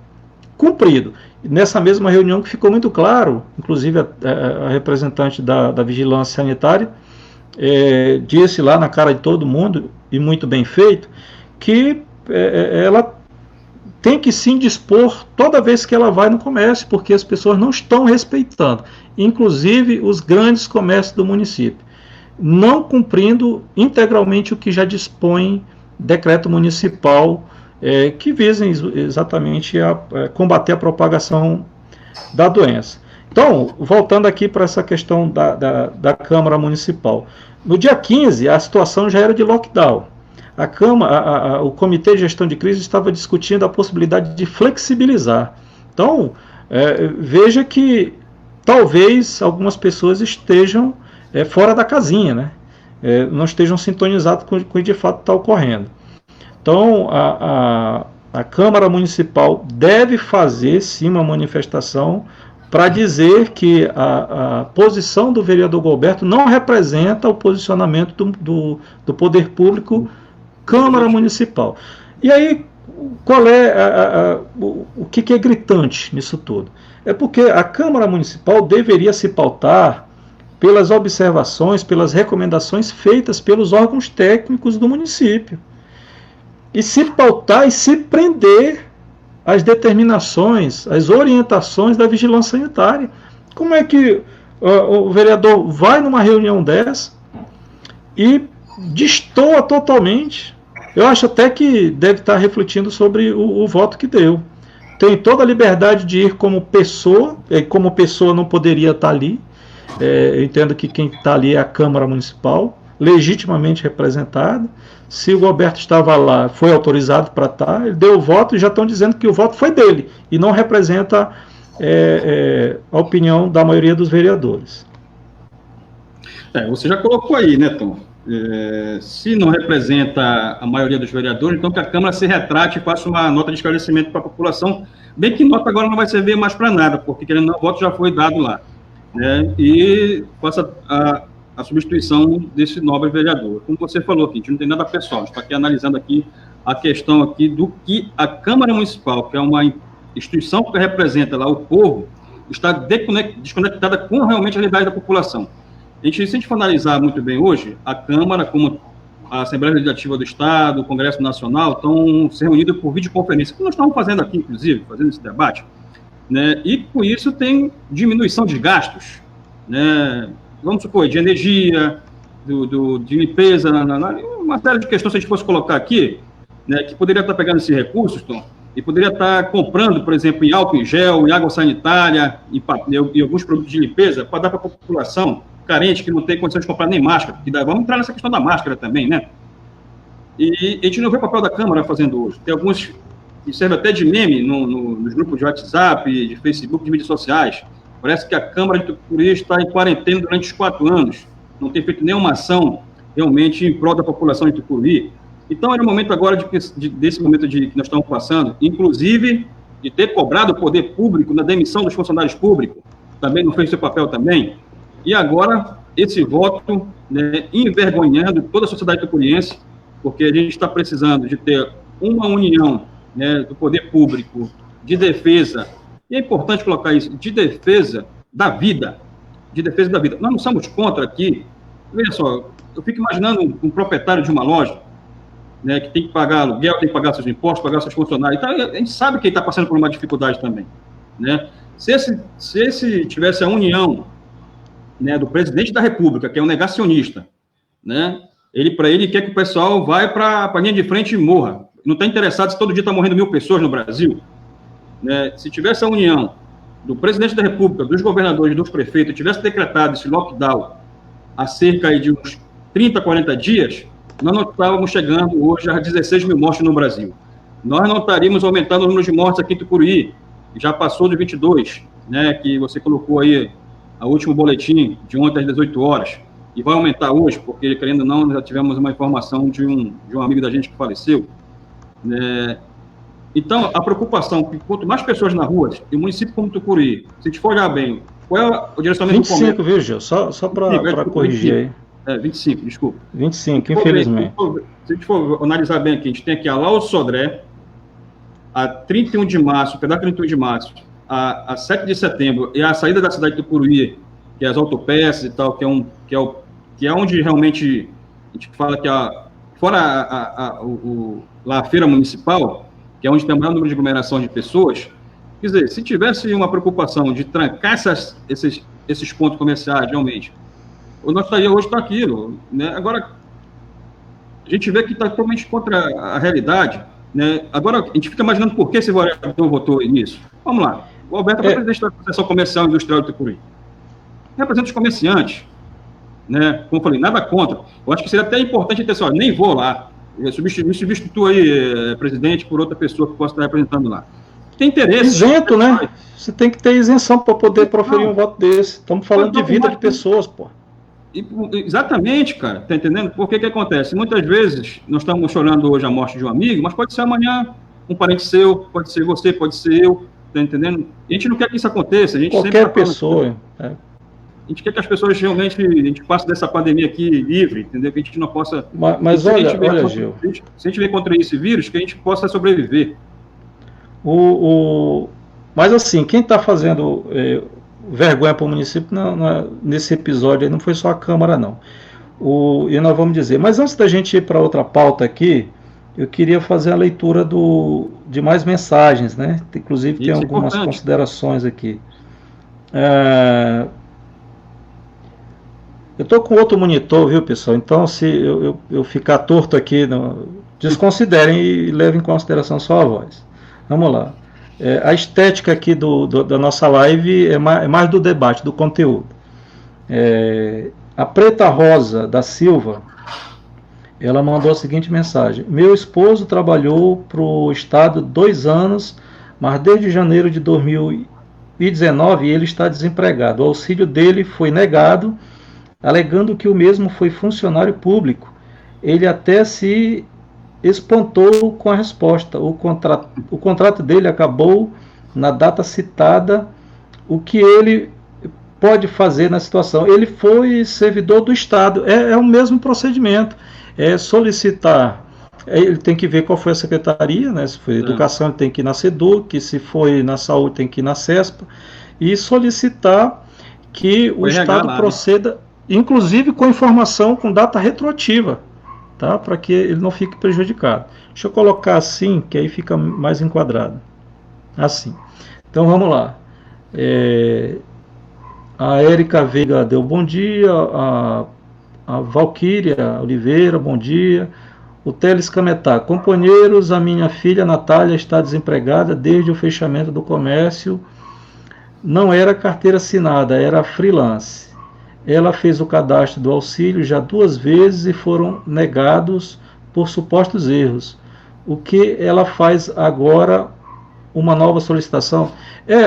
A: cumprido. Nessa mesma reunião que ficou muito claro, inclusive a representante da Vigilância Sanitária disse lá na cara de todo mundo, e muito bem feito, que ela tem que se indispor toda vez que ela vai no comércio, porque as pessoas não estão respeitando, inclusive os grandes comércios do município, não cumprindo integralmente o que já dispõe decreto municipal que visem exatamente a combater a propagação da doença. Então, voltando aqui para essa questão da Câmara Municipal. No dia 15, a situação já era de lockdown. O Comitê de Gestão de Crise estava discutindo a possibilidade de flexibilizar. Então, veja que talvez algumas pessoas estejam fora da casinha, né? Não estejam sintonizados com o que de fato está ocorrendo. Então, a Câmara Municipal deve fazer, sim, uma manifestação para dizer que a posição do vereador Gualberto não representa o posicionamento do poder público Câmara Municipal. E aí, qual é o que é gritante nisso tudo? É porque a Câmara Municipal deveria se pautar pelas observações, pelas recomendações feitas pelos órgãos técnicos do município. E se pautar e se prender às determinações, às orientações da vigilância sanitária. Como é que o vereador vai numa reunião dessa e destoa totalmente? Eu acho até que deve estar refletindo sobre o voto que deu. Tem toda a liberdade de ir como pessoa não poderia estar ali. Eu entendo que quem está ali é a Câmara Municipal, legitimamente representada. Se o Gualberto estava lá, foi autorizado para estar, ele deu o voto e já estão dizendo que o voto foi dele e não representa a opinião da maioria dos vereadores.
B: Você já colocou aí, né, Tom? Se não representa a maioria dos vereadores, então que a Câmara se retrate e faça uma nota de esclarecimento para a população, bem que nota agora não vai servir mais para nada, porque querendo ou não, o voto já foi dado lá, né? E faça a substituição desse nobre vereador. Como você falou aqui, a gente não tem nada pessoal, a gente está aqui analisando aqui a questão aqui do que a Câmara Municipal, que é uma instituição que representa lá o povo, está desconectada com realmente a realidade da população. Se a gente for analisar muito bem hoje, a Câmara, como a Assembleia Legislativa do Estado, o Congresso Nacional, estão se reunindo por videoconferência, como nós estamos fazendo aqui, inclusive, fazendo esse debate, né? E com isso tem diminuição de gastos, né? Vamos supor, de energia, de limpeza, uma série de questões, se a gente fosse colocar aqui, né, que poderia estar pegando esses recursos, Tom, e poderia estar comprando, por exemplo, em álcool em gel, em água sanitária, em alguns produtos de limpeza, para dar para a população carente, que não tem condição de comprar nem máscara. Vamos entrar nessa questão da máscara também, né? E a gente não vê o papel da Câmara fazendo hoje. Tem alguns que servem até de meme nos grupos de WhatsApp, de Facebook, de mídias sociais. Parece que a Câmara de Tucuri está em quarentena durante os 4 anos. Não tem feito nenhuma ação realmente em prol da população de Tucuri. Então, era o momento agora desse momento que nós estamos passando, inclusive de ter cobrado o poder público na demissão dos funcionários públicos. Também não fez seu papel também. E agora, esse voto, né, envergonhando toda a sociedade tucuriense, porque a gente está precisando de ter uma união, né, do poder público, de defesa, e é importante colocar isso, de defesa da vida. De defesa da vida. Nós não somos contra aqui. Veja só, eu fico imaginando um proprietário de uma loja, né, que tem que pagar aluguel, tem que pagar seus impostos, pagar seus funcionários. Então, a gente sabe que ele está passando por uma dificuldade também, né? Se esse tivesse a união, né, do presidente da República, que é um negacionista, né? Ele quer que o pessoal vá para a linha de frente e morra. Não está interessado se todo dia está morrendo 1.000 pessoas no Brasil, né? Se tivesse a união do presidente da República, dos governadores, dos prefeitos, tivesse decretado esse lockdown há cerca de uns 30, 40 dias, nós não estávamos chegando hoje a 16 mil mortes no Brasil. Nós não estaríamos aumentando o número de mortes aqui em Tucuruí, que já passou de 22, né, que você colocou aí, o último boletim de ontem às 18 horas, e vai aumentar hoje, porque, querendo ou não, nós já tivemos uma informação de um amigo da gente que faleceu, né? Então, a preocupação que quanto mais pessoas na rua, e o município como Tucuruí, se a gente for olhar bem, qual é o direcionamento
A: 25, do comércio? Viu, Gil? Só para corrigir
B: 25, aí. 25, desculpa.
A: 25, infelizmente.
B: Se a gente for analisar bem aqui, a gente tem aqui a Lauro Sodré, a 31 de março, pedaço 31 de março, a 7 de setembro e a saída da cidade do Tucuruí, que é as autopeças e tal, que é onde realmente a gente fala que fora lá a feira municipal, que é onde tem o maior número de aglomeração de pessoas, quer dizer, se tivesse uma preocupação de trancar esses pontos comerciais, realmente, o nosso estaria hoje está aquilo, né? Agora, a gente vê que está totalmente contra a realidade, né? Agora, a gente fica imaginando por que esse vereador votou nisso. Vamos lá. O Alberto é presidente da Associação Comercial e Industrial do Tucuruí. Representa os comerciantes, né? Como eu falei, nada contra. Eu acho que seria até importante ter só, nem vou lá. Me substitua aí, presidente, por outra pessoa que possa estar representando lá. Tem interesse.
A: Isento, né? Você tem que ter isenção para poder proferir um voto desse. Estamos falando de vida de pessoas, pô.
B: Exatamente, cara, tá entendendo? Porque que acontece? Muitas vezes nós estamos chorando hoje a morte de um amigo, mas pode ser amanhã um parente seu, pode ser você, pode ser eu, tá entendendo? E a gente não quer que isso aconteça. A gente
A: qualquer pessoa.
B: A gente quer que as pessoas realmente, a gente passe dessa pandemia aqui livre, entendeu? Que a gente não possa...
A: Mas olha, Gil...
B: Se a gente vê contra esse vírus, que a gente possa sobreviver.
A: Mas assim, quem está fazendo... vergonha para o município nesse episódio aí não foi só a Câmara, não. E nós vamos dizer, mas antes da gente ir para outra pauta aqui, eu queria fazer a leitura de mais mensagens, né? Inclusive tem algumas considerações aqui. Eu estou com outro monitor, viu, pessoal? Então, se eu ficar torto aqui, desconsiderem e levem em consideração só a voz. Vamos lá. A estética aqui da nossa live é mais do debate, do conteúdo. A Preta Rosa da Silva, ela mandou a seguinte mensagem: meu esposo trabalhou para o Estado 2 anos, mas desde janeiro de 2019 ele está desempregado. O auxílio dele foi negado, alegando que o mesmo foi funcionário público. Ele até se espantou com a resposta. O contrato dele acabou na data citada. O que ele pode fazer na situação? Ele foi servidor do Estado. É o mesmo procedimento. É solicitar. Ele tem que ver qual foi a secretaria, né? Se foi educação, ele tem que ir na SEDUC. Se foi na saúde, tem que ir na CESPA. E solicitar que o Estado proceda, inclusive com informação com data retroativa, tá? Para que ele não fique prejudicado. Deixa eu colocar assim, que aí fica mais enquadrado. Assim. Então vamos lá. A Érica Veiga deu bom dia. A Valquíria Oliveira, bom dia. O Teles Cametá: companheiros, a minha filha Natália está desempregada desde o fechamento do comércio. Não era carteira assinada, era freelance. Ela fez o cadastro do auxílio já 2 vezes e foram negados por supostos erros. O que ela faz agora? Uma nova solicitação?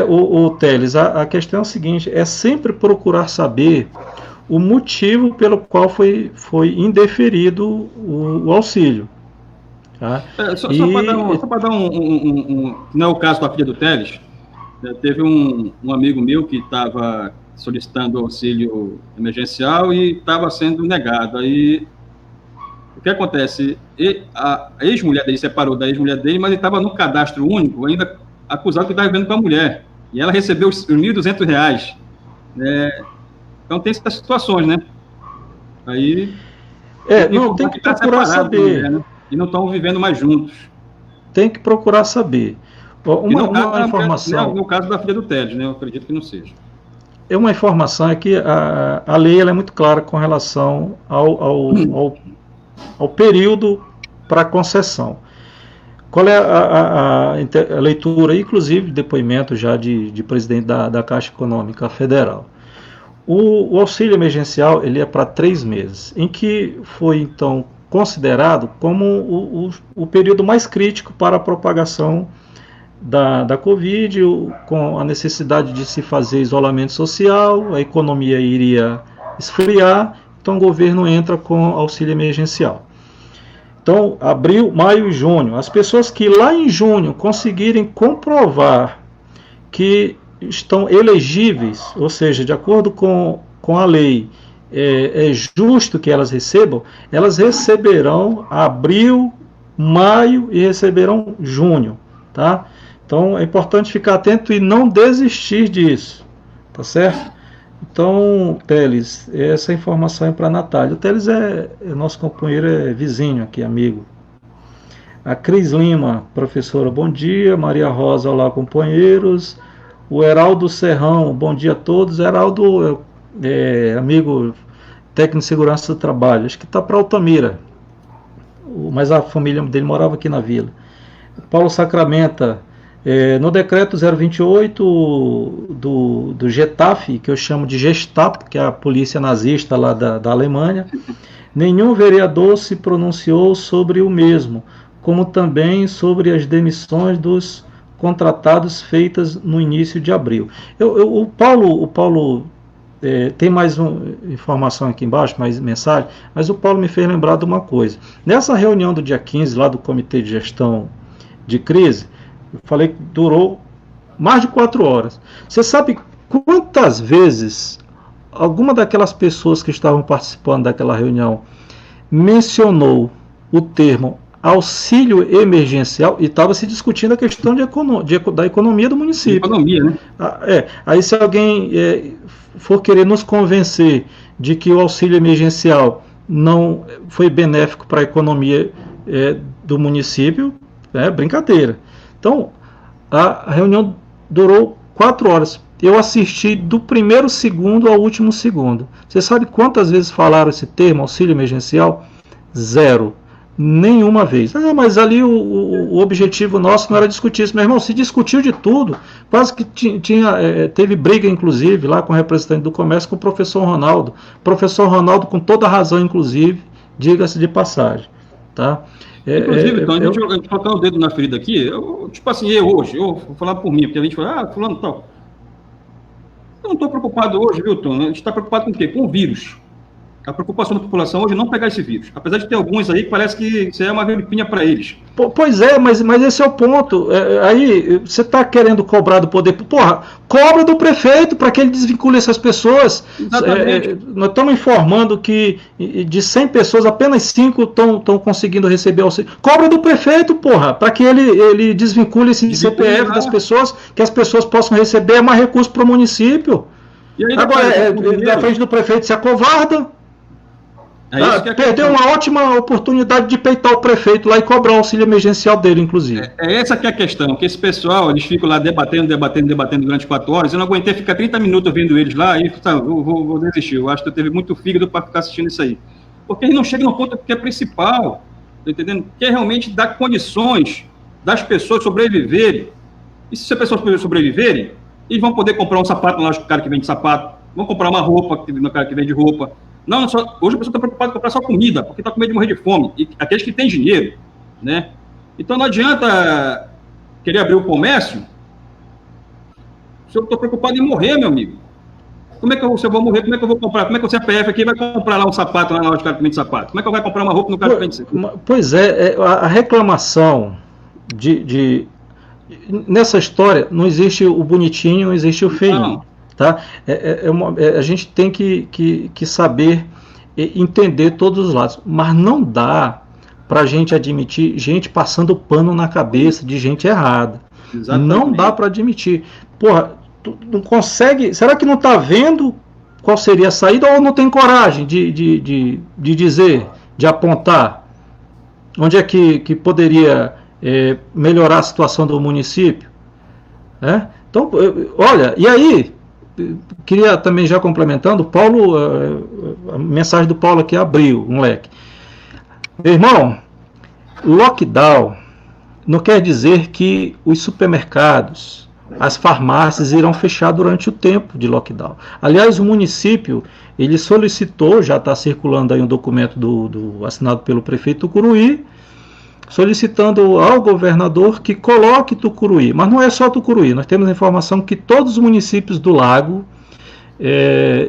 A: O Teles, a questão é o seguinte: é sempre procurar saber o motivo pelo qual foi indeferido o auxílio. Tá?
B: Só para dar não é o caso da filha do Teles, teve um amigo meu que estava solicitando auxílio emergencial e estava sendo negado. Aí, o que acontece? A ex-mulher dele separou da ex-mulher dele, mas ele estava no cadastro único, ainda acusado que estava vivendo com a mulher. E ela recebeu os R$ 1.200. Então, tem essas situações, né? Aí...
A: tem que procurar saber.
B: Mulher, né? E não estão vivendo mais juntos.
A: Tem que procurar saber. Uma informação...
B: No caso da filha do Teles, né? Eu acredito que não seja.
A: Uma informação é que a lei ela é muito clara com relação ao período para concessão. Qual é a leitura, inclusive depoimento já de presidente da Caixa Econômica Federal? O auxílio emergencial ele é para 3 meses, em que foi então considerado como o período mais crítico para a propagação da Covid, com a necessidade de se fazer isolamento social, a economia iria esfriar, então o governo entra com auxílio emergencial. Então, abril, maio e junho, as pessoas que lá em junho conseguirem comprovar que estão elegíveis, ou seja, de acordo com a lei, é justo que elas receberão abril, maio e receberão junho, tá? Então é importante ficar atento e não desistir disso, tá certo? Então, Teles, essa informação é para a Natália. O Teles é nosso companheiro, é vizinho aqui, amigo. A Cris Lima, professora, bom dia. Maria Rosa, olá, companheiros. O Heraldo Serrão, bom dia a todos. Heraldo, amigo técnico de segurança do trabalho, acho que está para Altamira, mas a família dele morava aqui na vila. Paulo Sacramenta, no decreto 028 do Getafe, que eu chamo de Gestapo, que é a polícia nazista lá da Alemanha, nenhum vereador se pronunciou sobre o mesmo, como também sobre as demissões dos contratados feitas no início de abril. O Paulo tem mais informação aqui embaixo, mais mensagem, mas o Paulo me fez lembrar de uma coisa. Nessa reunião do dia 15, lá do Comitê de Gestão de Crise, eu falei que durou mais de 4 horas. Você sabe quantas vezes alguma daquelas pessoas que estavam participando daquela reunião mencionou o termo auxílio emergencial e estava se discutindo a questão da economia do município.
B: Economia, né?
A: Aí se alguém for querer nos convencer de que o auxílio emergencial não foi benéfico para a economia do município, é brincadeira. Então, a reunião durou 4 horas. Eu assisti do primeiro segundo ao último segundo. Você sabe quantas vezes falaram esse termo, auxílio emergencial? 0. Nenhuma vez. Mas ali o objetivo nosso não era discutir isso. Meu irmão, se discutiu de tudo. Quase que teve briga, inclusive, lá com o representante do comércio, com o professor Ronaldo. Professor Ronaldo, com toda razão, inclusive, diga-se de passagem. Tá?
B: Inclusive, então, a gente colocar o dedo na ferida aqui, tipo assim, eu vou falar por mim, porque a gente fala, fulano tal. Eu não estou preocupado hoje, viu, Tom? A gente está preocupado com o quê? Com o vírus. A preocupação da população hoje é não pegar esse vírus. Apesar de ter alguns aí que parece que isso é uma vergonha para eles.
A: Pois é, mas esse é o ponto. Aí você está querendo cobrar do poder. Porra, cobra do prefeito para que ele desvincule essas pessoas. Nós estamos informando que de 100 pessoas, apenas 5 estão conseguindo receber auxílio. Cobra do prefeito, porra, para que ele desvincule esse CPF das pessoas, que as pessoas possam receber mais recursos para o município. E aí, agora, da frente do prefeito se acovarda. Perdeu uma ótima oportunidade de peitar o prefeito lá e cobrar o auxílio emergencial dele, inclusive.
B: Essa que é a questão, que esse pessoal, eles ficam lá debatendo durante 4 horas, eu não aguentei ficar 30 minutos vendo eles lá e eu vou desistir. Eu acho que eu teve muito fígado para ficar assistindo isso aí. Porque eles não chegam no ponto que é principal, tá entendendo? Que é realmente dar condições das pessoas sobreviverem. E se as pessoas sobreviverem, eles vão poder comprar um sapato lá, o cara que vende sapato, vão comprar uma roupa no cara que vende roupa. Não, hoje a pessoa está preocupada em comprar só comida, porque está com medo de morrer de fome. E aqueles que têm dinheiro, né? Então não adianta querer abrir o comércio se eu estou preocupado em morrer, meu amigo. Como é que se eu vou morrer, como é que eu vou comprar? Como é que o CPF aqui vai comprar lá um sapato, lá na loja de sapato? Como é que eu vou comprar uma roupa no cara que vende sapato?
A: Pois a reclamação nessa história não existe o bonitinho, não existe o feinho. Tá? A gente tem que saber entender todos os lados, mas não dá para a gente admitir gente passando pano na cabeça de gente errada. Exatamente. Não dá para admitir. Porra, tu não consegue. Será que não está vendo qual seria a saída ou não tem coragem de dizer, de apontar onde é que poderia melhorar a situação do município? Então, olha, e aí? Queria também, já complementando, Paulo, a mensagem do Paulo aqui abriu um leque. Meu irmão, lockdown não quer dizer que os supermercados, as farmácias irão fechar durante o tempo de lockdown. Aliás, o município, ele solicitou, já está circulando aí um documento assinado pelo prefeito Tucuruí, solicitando ao governador que coloque Tucuruí. Mas não é só Tucuruí, nós temos a informação que todos os municípios do Lago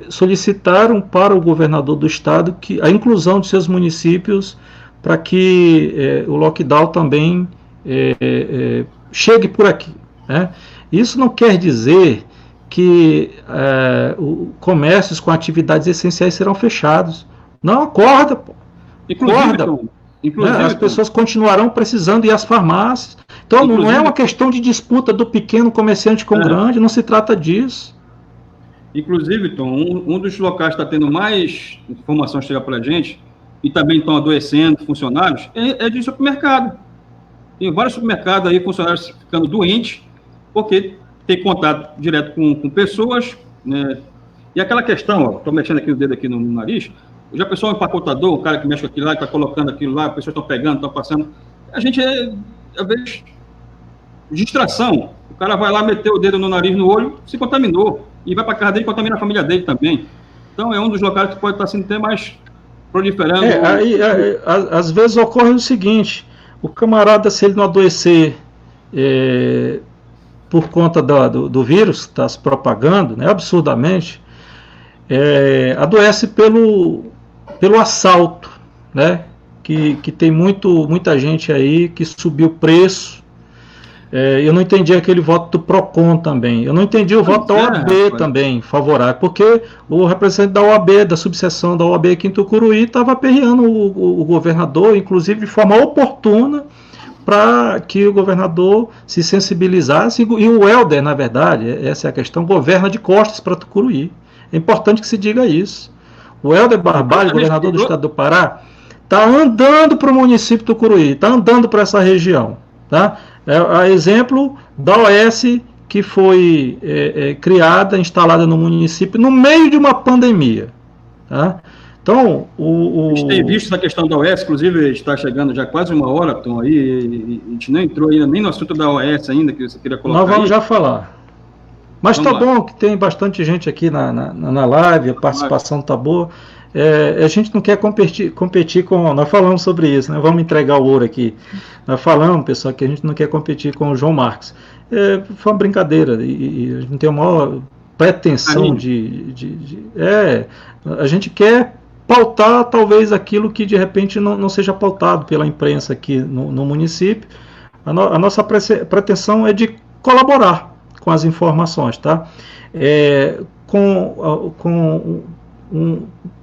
A: solicitaram para o governador do estado a inclusão de seus municípios para que o lockdown também chegue por aqui. Né? Isso não quer dizer que comércios com atividades essenciais serão fechados. Não, acorda, pô.
B: Inclusive, acorda. Inclusive,
A: As pessoas continuarão precisando ir às farmácias. Então, não é uma questão de disputa do pequeno comerciante com o grande, não se trata disso.
B: Inclusive, Tom, um dos locais que está tendo mais informação chegar para a gente, e também estão adoecendo funcionários, é de supermercado. Tem vários supermercados aí, funcionários ficando doentes, porque tem contato direto com pessoas, né? E aquela questão, estou mexendo aqui o dedo aqui no nariz, já pensou um empacotador, o cara que mexe com aquilo lá, que está colocando aquilo lá, as pessoas estão pegando, estão passando. A gente às vezes, distração. O cara vai lá, meter o dedo no nariz, no olho, se contaminou. E vai para casa dele e contamina a família dele também. Então, é um dos locais que pode estar sendo até mais proliferando.
A: Às vezes ocorre o seguinte, o camarada, se ele não adoecer por conta do vírus que está se propagando, né, absurdamente, adoece pelo assalto, né, que tem muita gente aí que subiu o preço. Eu não entendi aquele voto do PROCON também. Eu não entendi o voto da OAB também, favorável, porque o representante da OAB, da subseção da OAB aqui em Tucuruí, estava aperreando o governador, inclusive de forma oportuna, para que o governador se sensibilizasse. E o Helder, na verdade, essa é a questão, governa de costas para Tucuruí. É importante que se diga isso. O Helder Barbalho, governador do estado do Pará, está andando para o município de Tucuruí, está andando para essa região, tá? A exemplo da OS que foi criada, instalada no município no meio de uma pandemia, tá? Então,
B: a gente tem visto essa questão da OS, inclusive está chegando já quase uma hora, Tom, aí, e a gente não entrou ainda nem no assunto da OS ainda, que você queria colocar.
A: Nós vamos já falar. Mas vamos tá lá. Bom que tem bastante gente aqui na live, a participação está boa. A gente não quer competir com... Nós falamos sobre isso, né? Vamos entregar o ouro aqui. Nós falamos, pessoal, que a gente não quer competir com o João Marcos. Foi uma brincadeira, e a gente não tem a maior pretensão a gente quer pautar, talvez, aquilo que, de repente, não seja pautado pela imprensa aqui no município. A nossa pretensão é de colaborar com as informações, tá?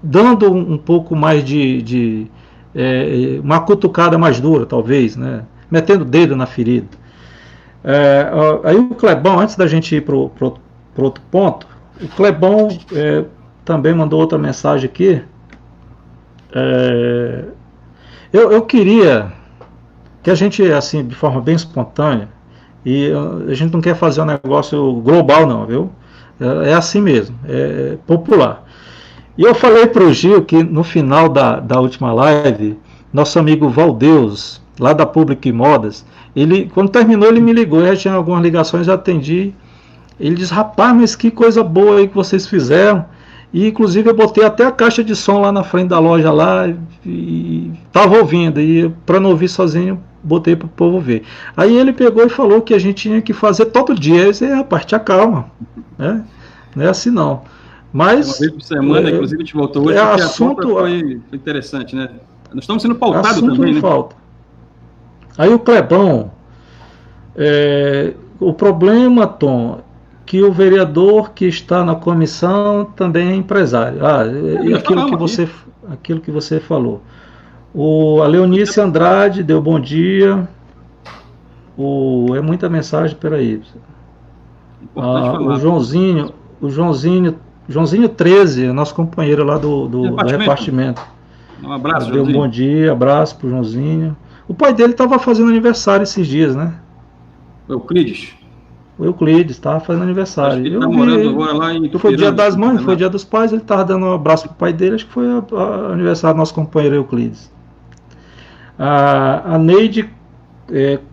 A: Dando um pouco mais de uma cutucada mais dura, talvez, né? Metendo o dedo na ferida. Aí o Clebão, antes da gente ir para outro ponto, o Clebão também mandou outra mensagem aqui. Eu queria que a gente, assim, de forma bem espontânea, e a gente não quer fazer um negócio global não, viu? É assim mesmo, é popular. E eu falei para o Gil que no final da última live, nosso amigo Valdeus, lá da Public e Modas, quando terminou ele me ligou, já tinha algumas ligações, já atendi. Ele disse, rapaz, mas que coisa boa aí que vocês fizeram. E inclusive eu botei até a caixa de som lá na frente da loja lá e estava ouvindo. E para não ouvir sozinho, botei para o povo ver. Aí ele pegou e falou que a gente tinha que fazer todo dia. Eu disse, rapaz, te acalma, né? Não é assim não. Mas,
B: uma vez por semana, inclusive, a gente voltou hoje, porque
A: assunto,
B: a pauta foi interessante, né? Nós estamos sendo pautados também, né?
A: Falta. Aí o Clebão, o problema, Tom, que o vereador que está na comissão também é empresário. Aquilo que você falou. A Leonice Andrade deu bom dia. É muita mensagem, peraí. O Joãozinho 13, nosso companheiro lá do repartimento.
B: Um abraço,
A: Joãozinho. Deu um bom dia, abraço pro Joãozinho. O pai dele estava fazendo aniversário esses dias, né?
B: Euclides.
A: O Euclides estava fazendo aniversário.
B: Acho que ele tá morando agora lá em Tupiranga.
A: Foi dia das mães, foi dia dos pais, ele estava dando um abraço pro pai dele, acho que foi o aniversário do nosso companheiro Euclides. A Neide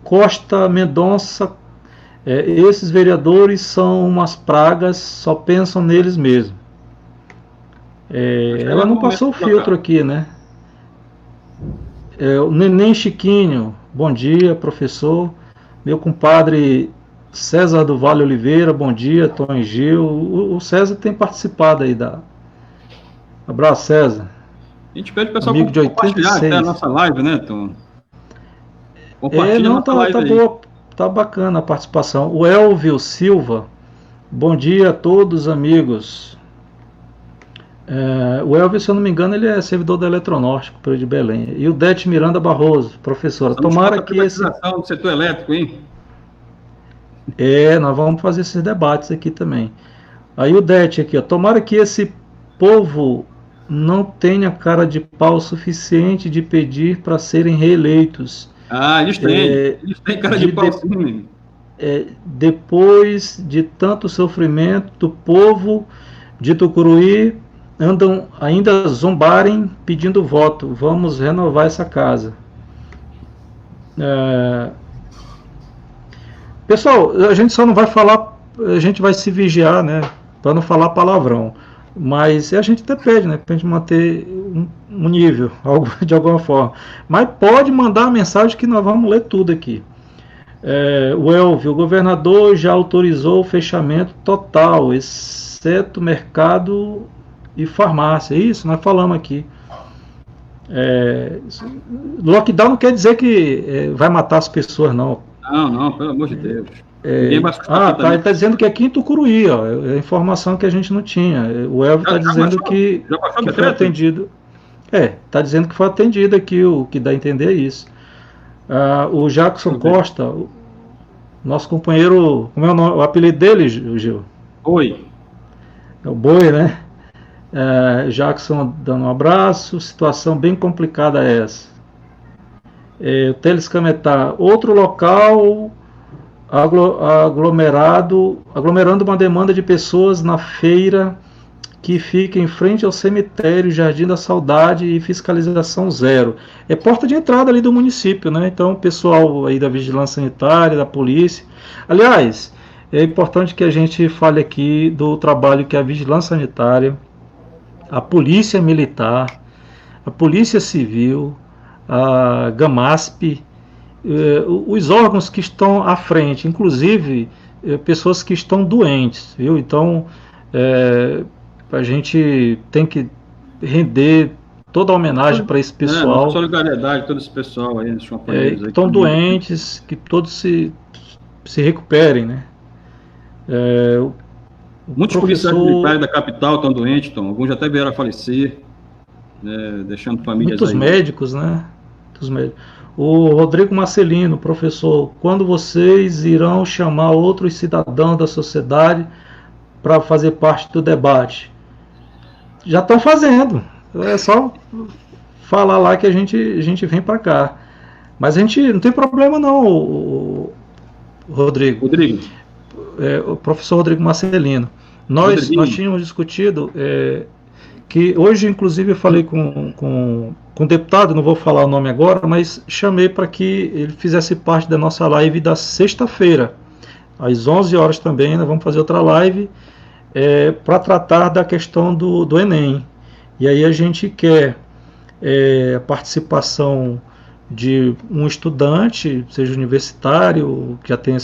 A: Costa Mendonça, esses vereadores são umas pragas, só pensam neles mesmo. Ela não passou o filtro aqui, né? O Neném Chiquinho, bom dia, professor. Meu compadre César do Vale Oliveira, bom dia, Tom e Gil. O César tem participado aí Abraço, César.
B: A gente pede o pessoal
A: amigo de 86.
B: A nossa live, né, Tom? Compartilha
A: tá boa, tá bacana a participação. O Elvio Silva, bom dia a todos, amigos. O Elvis, se eu não me engano, ele é servidor da Eletronorte, de Belém. E o Dete Miranda Barroso, professora.
B: Estamos
A: Tomara
B: contra a
A: que esse.
B: privatização do setor elétrico, hein?
A: Nós vamos fazer esses debates aqui também. Aí o Det aqui, ó. Tomara que esse povo não tenha cara de pau suficiente de pedir para serem reeleitos.
B: Ah, eles têm. Eles têm cara de pau, sim.
A: Depois de tanto sofrimento do povo de Tucuruí, andam ainda zombarem pedindo voto. Vamos renovar essa casa. Pessoal, a gente só não vai falar, a gente vai se vigiar, né, para não falar palavrão. Mas a gente até pede, né, para a gente manter um nível, de alguma forma. Mas pode mandar a mensagem que nós vamos ler tudo aqui. O Elvio, o governador já autorizou o fechamento total, exceto mercado e farmácia. Isso, nós falamos aqui. Lockdown não quer dizer que vai matar as pessoas, não.
B: Não, pelo amor de Deus.
A: Ele está dizendo que é aqui em Tucuruí, ó, é a informação que a gente não tinha. O Elvio está dizendo que foi atendido. Está dizendo que foi atendido aqui, o que dá a entender é isso. O Jackson Costa, nosso companheiro, como é o apelido dele, Gil?
B: Oi.
A: É o Boi, né? Jackson dando um abraço, situação bem complicada essa. O Teles Cametá, outro local aglomerando uma demanda de pessoas na feira que fica em frente ao cemitério Jardim da Saudade e fiscalização zero. É porta de entrada ali do município, né? Então, o pessoal aí da Vigilância Sanitária, da Polícia. Aliás, é importante que a gente fale aqui do trabalho que a Vigilância Sanitária, a Polícia Militar, a Polícia Civil, a GAMASP, os órgãos que estão à frente, inclusive pessoas que estão doentes, viu? Então, a gente tem que render toda a homenagem para esse pessoal.
B: Solidariedade a todo esse pessoal aí,
A: que estão doentes, que todos se recuperem, né?
B: Muitos policiais militares da capital estão doentes, alguns já até vieram a falecer, né, deixando famílias
A: muitos médicos, né? Muitos médicos. O Rodrigo Marcelino, professor, quando vocês irão chamar outros cidadãos da sociedade para fazer parte do debate? Já estão fazendo. É só falar lá que a gente vem para cá. Mas a gente não tem problema não, Rodrigo. O professor Rodrigo Marcelino. Nós tínhamos discutido que hoje, inclusive, eu falei com um deputado, não vou falar o nome agora, mas chamei para que ele fizesse parte da nossa live da sexta-feira. Às 11 horas também, nós vamos fazer outra live para tratar da questão do Enem. E aí a gente quer a participação de um estudante, seja universitário, que já tenha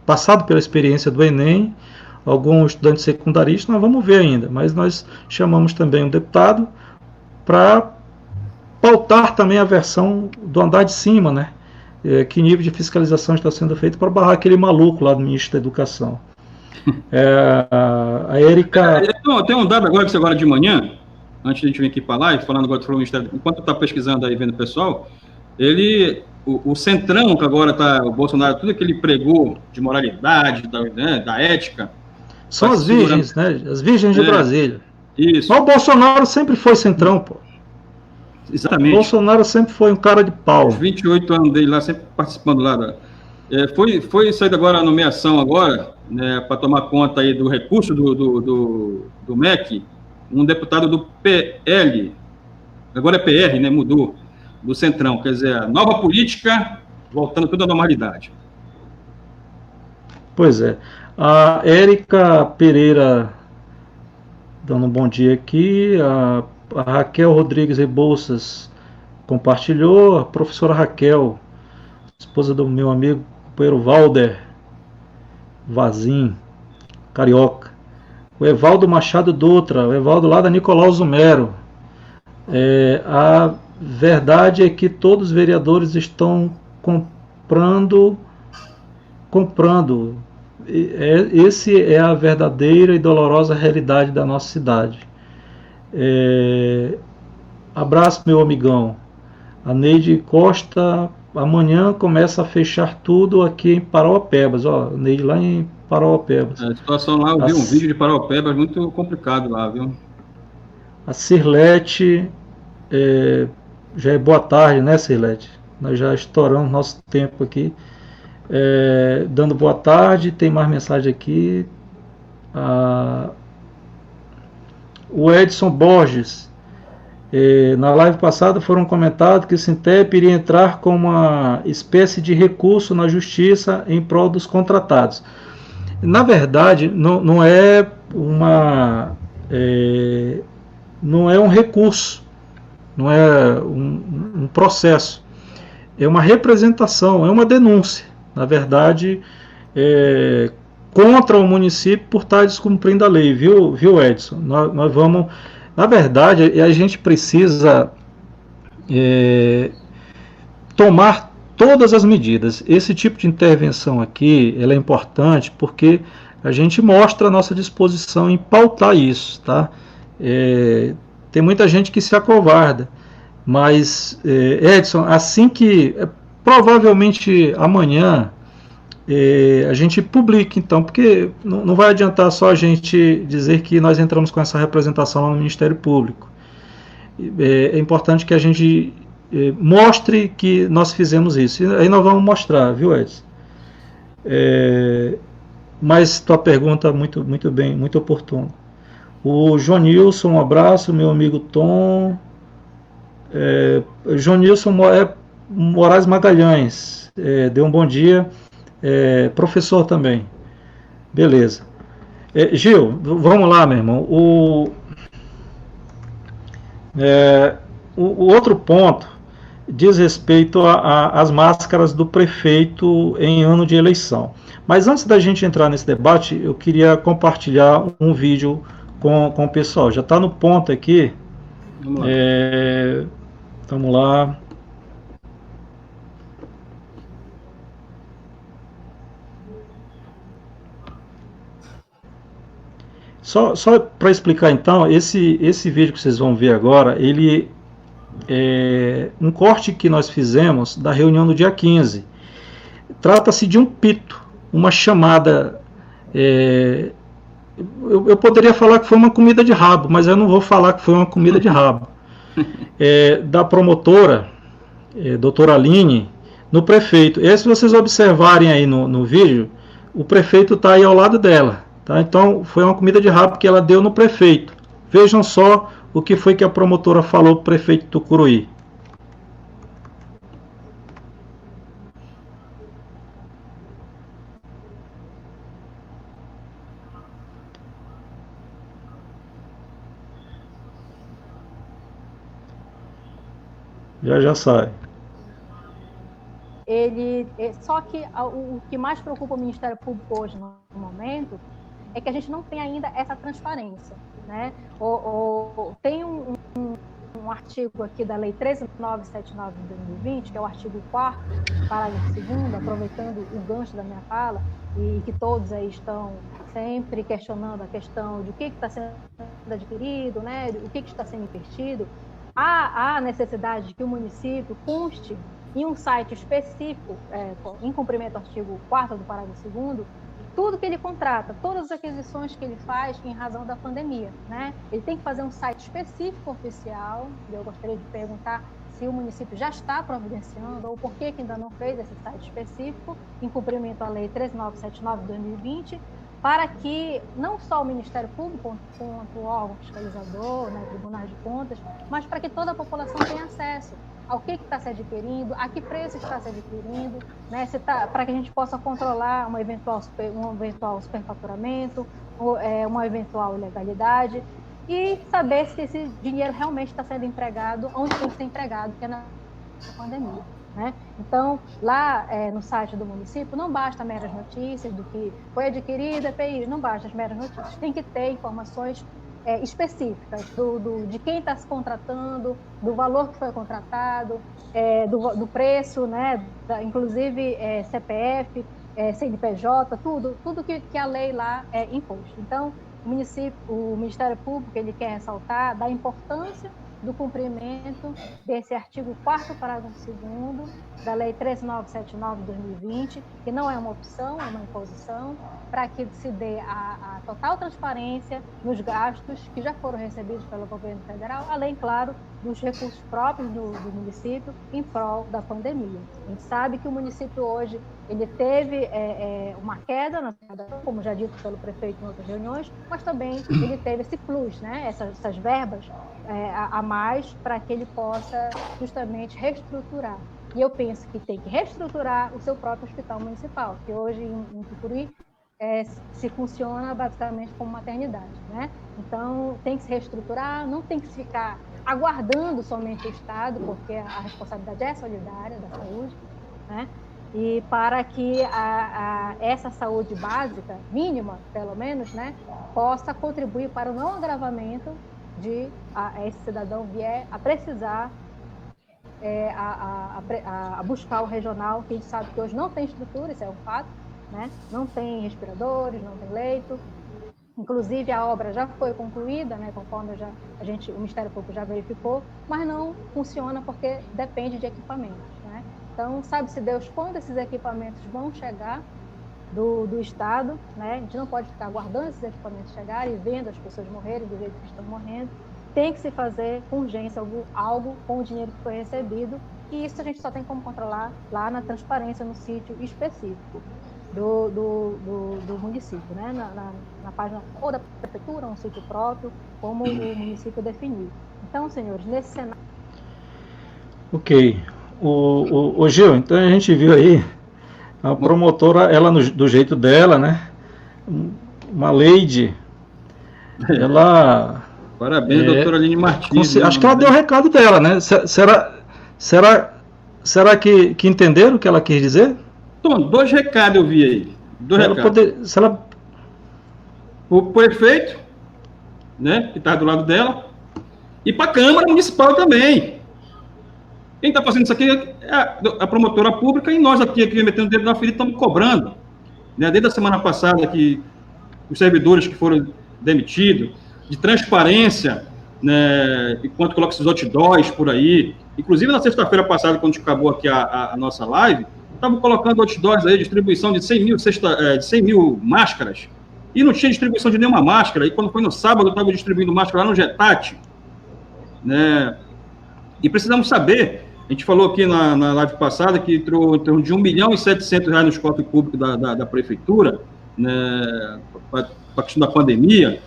A: passado pela experiência do Enem, algum estudante secundarista, nós vamos ver ainda, mas nós chamamos também um deputado para pautar também a versão do andar de cima, né? Que nível de fiscalização está sendo feito para barrar aquele maluco lá do ministro da Educação. A Érica...
B: Tem um dado agora que você agora de manhã, antes de a gente vir aqui para lá, falando agora do Ministério, enquanto está pesquisando aí, vendo o pessoal, o centrão que agora está, o Bolsonaro, tudo que ele pregou de moralidade, da ética...
A: São as virgens, né? As virgens de Brasília.
B: Isso.
A: Mas o Bolsonaro sempre foi centrão, pô.
B: Exatamente.
A: O Bolsonaro sempre foi um cara de pau.
B: Os 28 anos dele lá, sempre participando lá. Foi saída agora a nomeação agora, né, para tomar conta aí do recurso do MEC, um deputado do PL, agora é PR, né, mudou, do Centrão, quer dizer, a nova política voltando tudo à normalidade.
A: Pois é. A Érica Pereira dando um bom dia aqui, a Raquel Rodrigues Rebouças compartilhou, a professora Raquel, esposa do meu amigo companheiro Valder Vazim, carioca, o Evaldo Machado Dutra, o Evaldo lá da Nicolau Zumero. A verdade é que todos os vereadores estão comprando. esse é a verdadeira e dolorosa realidade da nossa cidade. Abraço, meu amigão. A Neide Costa, amanhã começa a fechar tudo aqui em Parauapebas. Ó, Neide lá em Parauapebas.
B: A situação lá, eu vi um vídeo de Parauapebas muito complicado lá, viu?
A: A Cirlete, já é boa tarde, né, Cirlete? Nós já estouramos nosso tempo aqui. Dando boa tarde, tem mais mensagem aqui. O Edson Borges, na live passada foram comentados que o Sintep iria entrar com uma espécie de recurso na justiça em prol dos contratados. Na verdade, não é um recurso, não é um processo, é uma representação, é uma denúncia, na verdade, contra o município por estar descumprindo a lei, viu Edson? Nós vamos, na verdade, a gente precisa tomar todas as medidas. Esse tipo de intervenção aqui, ela é importante porque a gente mostra a nossa disposição em pautar isso, tá? Tem muita gente que se acovarda, mas, Edson, assim que, provavelmente amanhã, a gente publica, então, porque não vai adiantar só a gente dizer que nós entramos com essa representação lá no Ministério Público. É importante que a gente mostre que nós fizemos isso. E aí nós vamos mostrar, viu, Edson? Mas tua pergunta muito, muito bem, muito oportuna. O Jonilson, um abraço, meu amigo Tom. Jonilson Moraes Magalhães, deu um bom dia. Professor também. Beleza. Gil, vamos lá, meu irmão. O outro ponto diz respeito às máscaras do prefeito em ano de eleição. Mas antes da gente entrar nesse debate, eu queria compartilhar um vídeo com o pessoal. Já está no ponto aqui. Vamos lá. Vamos lá. Só para explicar então, esse vídeo que vocês vão ver agora, ele é um corte que nós fizemos da reunião do dia 15. Trata-se de um pito, uma chamada. Eu poderia falar que foi uma comida de rabo, mas eu não vou falar que foi uma comida de rabo. Da promotora, doutora Aline, no prefeito. E se vocês observarem aí no vídeo, o prefeito está aí ao lado dela. Tá? Então, foi uma comida de rabo que ela deu no prefeito. Vejam só o que foi que a promotora falou para o prefeito Tucuruí. Já sai.
C: Só que o que mais preocupa o Ministério Público hoje, no momento, é que a gente não tem ainda essa transparência, né? Tem um artigo aqui da Lei 13.979 de 2020, que é o artigo 4º, parágrafo 2º, aproveitando o gancho da minha fala, e que todos aí estão sempre questionando a questão de o que está sendo adquirido, né? O que está sendo investido. Há necessidade de que o município conste em um site específico, em cumprimento ao artigo 4º do parágrafo 2º, tudo que ele contrata, todas as aquisições que ele faz em razão da pandemia, né? Ele tem que fazer um site específico oficial. Eu gostaria de perguntar se o município já está providenciando ou por que ainda não fez esse site específico, em cumprimento à Lei 13.979 de 2020, para que não só o Ministério Público, quanto o órgão fiscalizador, né, Tribunais de Contas, mas para que toda a população tenha acesso ao que está se adquirindo, a que preço está se adquirindo, né, para que a gente possa controlar um eventual superfaturamento, uma eventual ilegalidade, e saber se esse dinheiro realmente está sendo empregado onde tem que ser empregado, que é na pandemia. Né? Então, lá no site do município, não basta meras notícias do que foi adquirido, EPI, não basta as meras notícias, tem que ter informações específicas de quem está se contratando, do valor que foi contratado, do preço, né? Inclusive CPF, CNPJ, tudo que a lei lá impôs. Então, o Ministério Público, ele quer ressaltar da importância do cumprimento desse artigo 4º, parágrafo 2º, da Lei 13979 de 2020, que não é uma opção, é uma imposição, para que se dê a total transparência nos gastos que já foram recebidos pelo governo federal, além, claro, dos recursos próprios do município em prol da pandemia. A gente sabe que o município hoje ele teve uma queda, como já dito pelo prefeito em outras reuniões, mas também ele teve esse plus, né? essas verbas a mais para que ele possa justamente reestruturar. E eu penso que tem que reestruturar o seu próprio hospital municipal, que hoje em Tucuruí se funciona basicamente como maternidade, né? Então, tem que se reestruturar, não tem que ficar aguardando somente o Estado, porque a responsabilidade é solidária da saúde, né? E para que essa saúde básica, mínima, pelo menos, né, possa contribuir para o não agravamento de esse cidadão vier a precisar a buscar o regional, que a gente sabe que hoje não tem estrutura, isso é um fato, né? Não tem respiradores, não tem leito. Inclusive, a obra já foi concluída, né, conforme o Ministério Público já verificou, mas não funciona porque depende de equipamentos, né? Então, sabe-se Deus quando esses equipamentos vão chegar do Estado, né? A gente não pode ficar aguardando esses equipamentos chegarem e vendo as pessoas morrerem do jeito que estão morrendo. Tem que se fazer com urgência algo com o dinheiro que foi recebido, e isso a gente só tem como controlar lá na transparência, no sítio específico do município, né? Na página ou da prefeitura, um sítio próprio, como o município definiu. Então, senhores, nesse cenário...
A: Ok. O Gil, então a gente viu aí a promotora, ela do jeito dela, né? Uma lady, ela...
B: Parabéns, doutora Aline Martins.
A: Acho que ela deu o recado dela, né? Será que entenderam o que ela quis dizer?
B: Tom, 2 recados eu vi aí. 2 recados. O prefeito, né, que está do lado dela, e para a Câmara Municipal também. Quem está fazendo isso aqui é a promotora pública, e nós aqui metendo o dedo na ferida, estamos cobrando. Né? Desde a semana passada, que os servidores que foram demitidos, de transparência, né, enquanto coloca esses outdoors por aí. Inclusive, na sexta-feira passada, quando acabou aqui a nossa live, estavam colocando outdoors aí, distribuição de 100 mil máscaras, e não tinha distribuição de nenhuma máscara. E quando foi no sábado, eu estava distribuindo máscara lá no Getati. Né? E precisamos saber, a gente falou aqui na live passada, que entrou em torno de R$1.700.000 nos cofres públicos da prefeitura, né, para a questão da pandemia.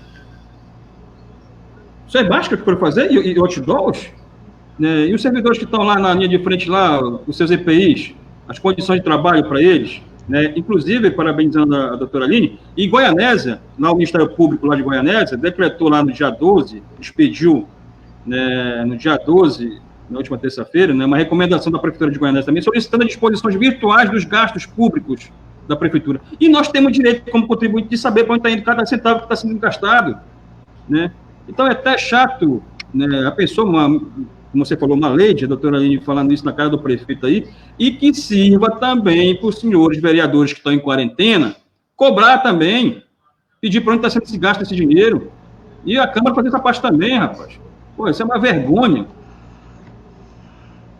B: Isso é máscara que foram fazer, e outdoors, né? E os servidores que estão lá na linha de frente, lá, os seus EPIs, as condições de trabalho para eles, né? Inclusive, parabenizando a doutora Aline, e Goianésia, lá o Ministério Público lá de Goianésia, decretou lá no dia 12, expediu, né, no dia 12, na última terça-feira, né, uma recomendação da Prefeitura de Goianésia também, solicitando disposições virtuais dos gastos públicos da Prefeitura. E nós temos direito, como contribuinte, de saber para onde está indo cada centavo que está sendo gastado, né? Então, é até chato, né, a pessoa, como você falou, uma lei, a doutora Aline falando isso na cara do prefeito aí, e que sirva também para os senhores vereadores que estão em quarentena, cobrar também, pedir para onde está sendo gasto esse dinheiro, e a Câmara fazer essa parte também, rapaz. Pô, isso é uma vergonha.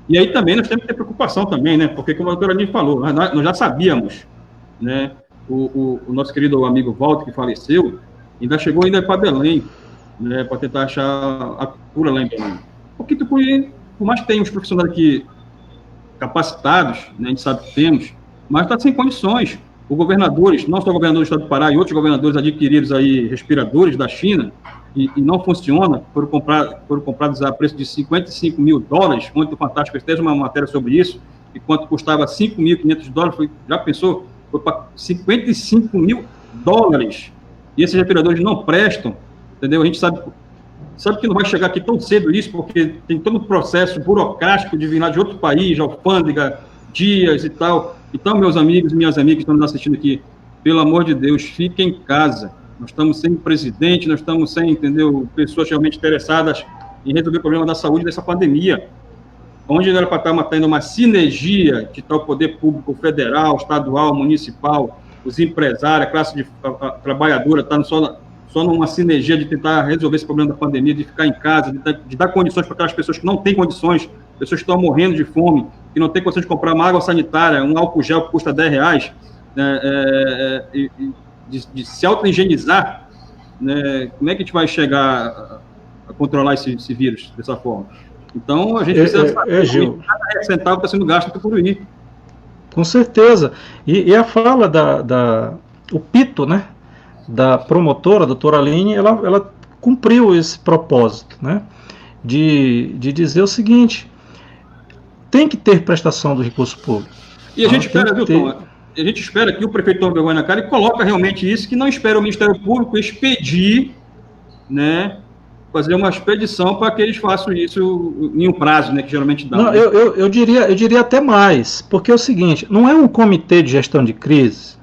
B: E aí também nós temos que ter preocupação também, né, porque como a doutora Aline falou, nós já sabíamos, né, o nosso querido amigo Walter, que faleceu, ainda chegou para Belém, né, para tentar achar a cura lá em Belém. Porque, por mais que tenha uns profissionais aqui capacitados, né, a gente sabe que temos, mas está sem condições. Os governadores, não só o governador do estado do Pará e outros governadores adquiridos aí respiradores da China, e não funciona, foram comprados a preço de $55 mil, ontem o Fantástico fez uma matéria sobre isso, e quanto custava $5.500, já pensou? Foi para $55 mil, e esses respiradores não prestam, entendeu? A gente sabe que não vai chegar aqui tão cedo isso, porque tem todo um processo burocrático de vir lá de outro país, alfândega, dias e tal. Então, meus amigos e minhas amigas que estão nos assistindo aqui, pelo amor de Deus, fiquem em casa. Nós estamos sem presidente, nós estamos sem, entendeu, pessoas realmente interessadas em resolver o problema da saúde dessa pandemia. onde era para estar tendo uma sinergia que está o poder público federal, estadual, municipal, os empresários, a classe trabalhadora, está só numa sinergia de tentar resolver esse problema da pandemia, de ficar em casa, de dar condições para aquelas pessoas que não têm condições, pessoas que estão morrendo de fome, que não têm condições de comprar uma água sanitária, um álcool gel que custa R$10, de se auto-higienizar, né? Como é que a gente vai chegar a controlar esse vírus dessa forma? Então, a gente precisa saber que cada centavo está sendo gasto em Tucuruí.
A: Com certeza. E a fala o pito, né, da promotora, a doutora Aline, ela cumpriu esse propósito, né, de dizer o seguinte: tem que ter prestação do recurso público.
B: E a gente espera, viu, Tom? A gente espera que o prefeito tome vergonha na cara e coloca realmente isso, que não espera o Ministério Público expedir, né, fazer uma expedição para que eles façam isso em um prazo, né, que geralmente dá.
A: Não, eu diria até mais, porque é o seguinte: não é um comitê de gestão de crise,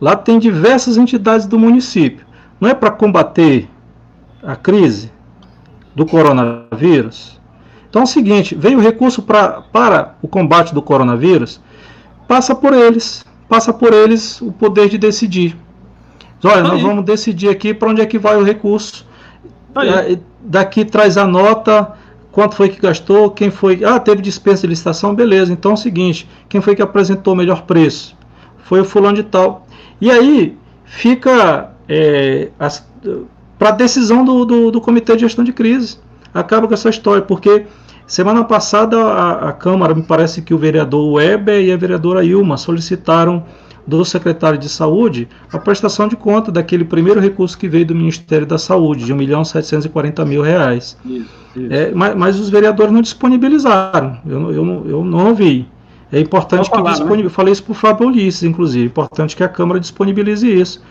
A: lá tem diversas entidades do município, não é para combater a crise do coronavírus. Então é o seguinte: veio o recurso para o combate do coronavírus, passa por eles o poder de decidir. Olha, nós vamos decidir aqui para onde é que vai o recurso. Daqui traz a nota, quanto foi que gastou, quem foi. Teve dispensa de licitação, beleza. Então é o seguinte: quem foi que apresentou o melhor preço? Foi o fulano de tal. E aí fica para a decisão do Comitê de Gestão de Crise. Acaba com essa história, porque semana passada a Câmara, me parece que o vereador Weber e a vereadora Ilma solicitaram do secretário de Saúde a prestação de conta daquele primeiro recurso que veio do Ministério da Saúde, de R$1.740.000.
B: Isso.
A: Mas os vereadores não disponibilizaram, eu não ouvi. É importante que eu falei isso para o Fábio Ulisses, inclusive, é importante que a Câmara disponibilize isso.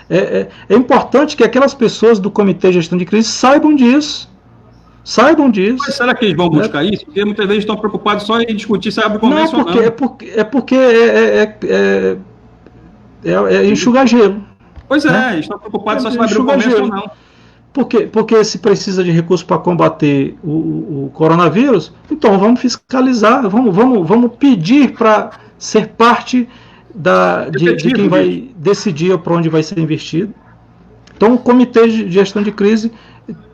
A: É importante que aquelas pessoas do Comitê de Gestão de Crise saibam disso.
B: Mas será que eles vão buscar isso? Porque muitas vezes estão preocupados só em discutir se abre convencional.
A: Não, porque é enxugar gelo.
B: Pois né? Eles estão preocupados só se abrir o comércio ou não.
A: Porque se precisa de recursos para combater o coronavírus, então vamos fiscalizar, vamos pedir para ser parte de quem vai decidir para onde vai ser investido. Então o Comitê de Gestão de Crise,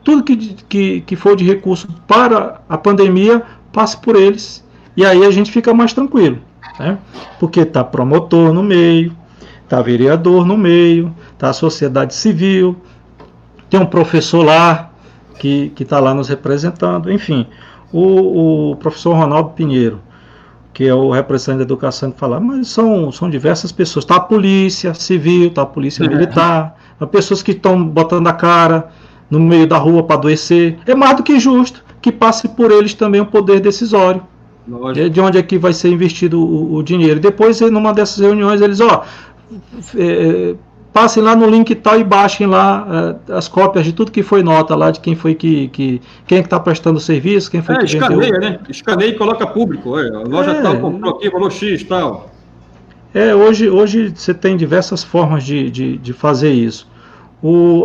A: tudo que for de recurso para a pandemia, passe por eles, e aí a gente fica mais tranquilo, né? Porque está promotor no meio, está vereador no meio, está a sociedade civil, tem um professor lá que está lá nos representando, enfim. O professor Ronaldo Pinheiro, que é o representante da educação, que fala, mas são diversas pessoas. Está a polícia civil, está a polícia militar, há pessoas que estão botando a cara no meio da rua para adoecer. É mais do que justo que passe por eles também um poder decisório. De onde é que vai ser investido o dinheiro. Depois, numa dessas reuniões, eles, passem lá no link tal e baixem lá as cópias de tudo que foi nota lá, de quem foi quem está prestando o serviço, quem foi que
B: escaneia, vendeu. Né? Escaneia e coloca público. A loja tal comprou aqui, valor X tal.
A: Hoje você tem diversas formas de fazer isso.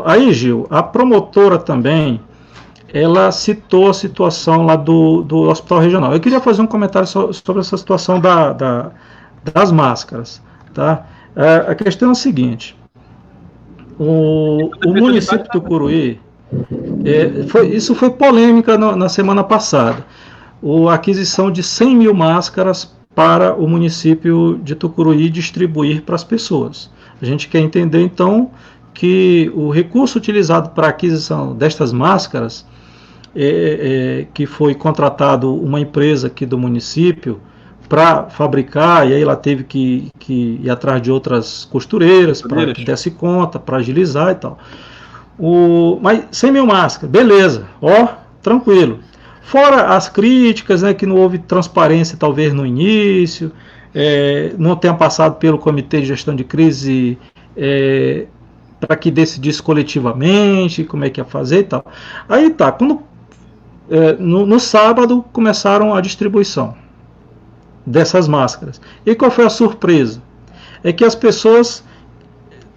A: Aí, Gil, a promotora também, ela citou a situação lá do Hospital Regional. Eu queria fazer um comentário sobre essa situação das máscaras. Tá? A questão é a seguinte: o município de Tucuruí, isso foi polêmica na semana passada, a aquisição de 100 mil máscaras para o município de Tucuruí distribuir para as pessoas. A gente quer entender, então, que o recurso utilizado para a aquisição destas máscaras, que foi contratado uma empresa aqui do município para fabricar, e aí ela teve que ir atrás de outras costureiras para que desse conta, para agilizar e tal. Mas 100 mil máscaras, beleza, tranquilo. Fora as críticas, né, que não houve transparência talvez no início, não tenha passado pelo Comitê de Gestão de Crise para que decidisse coletivamente como é que ia fazer e tal. Aí tá, quando no sábado começaram a distribuição dessas máscaras. E qual foi a surpresa? É que as pessoas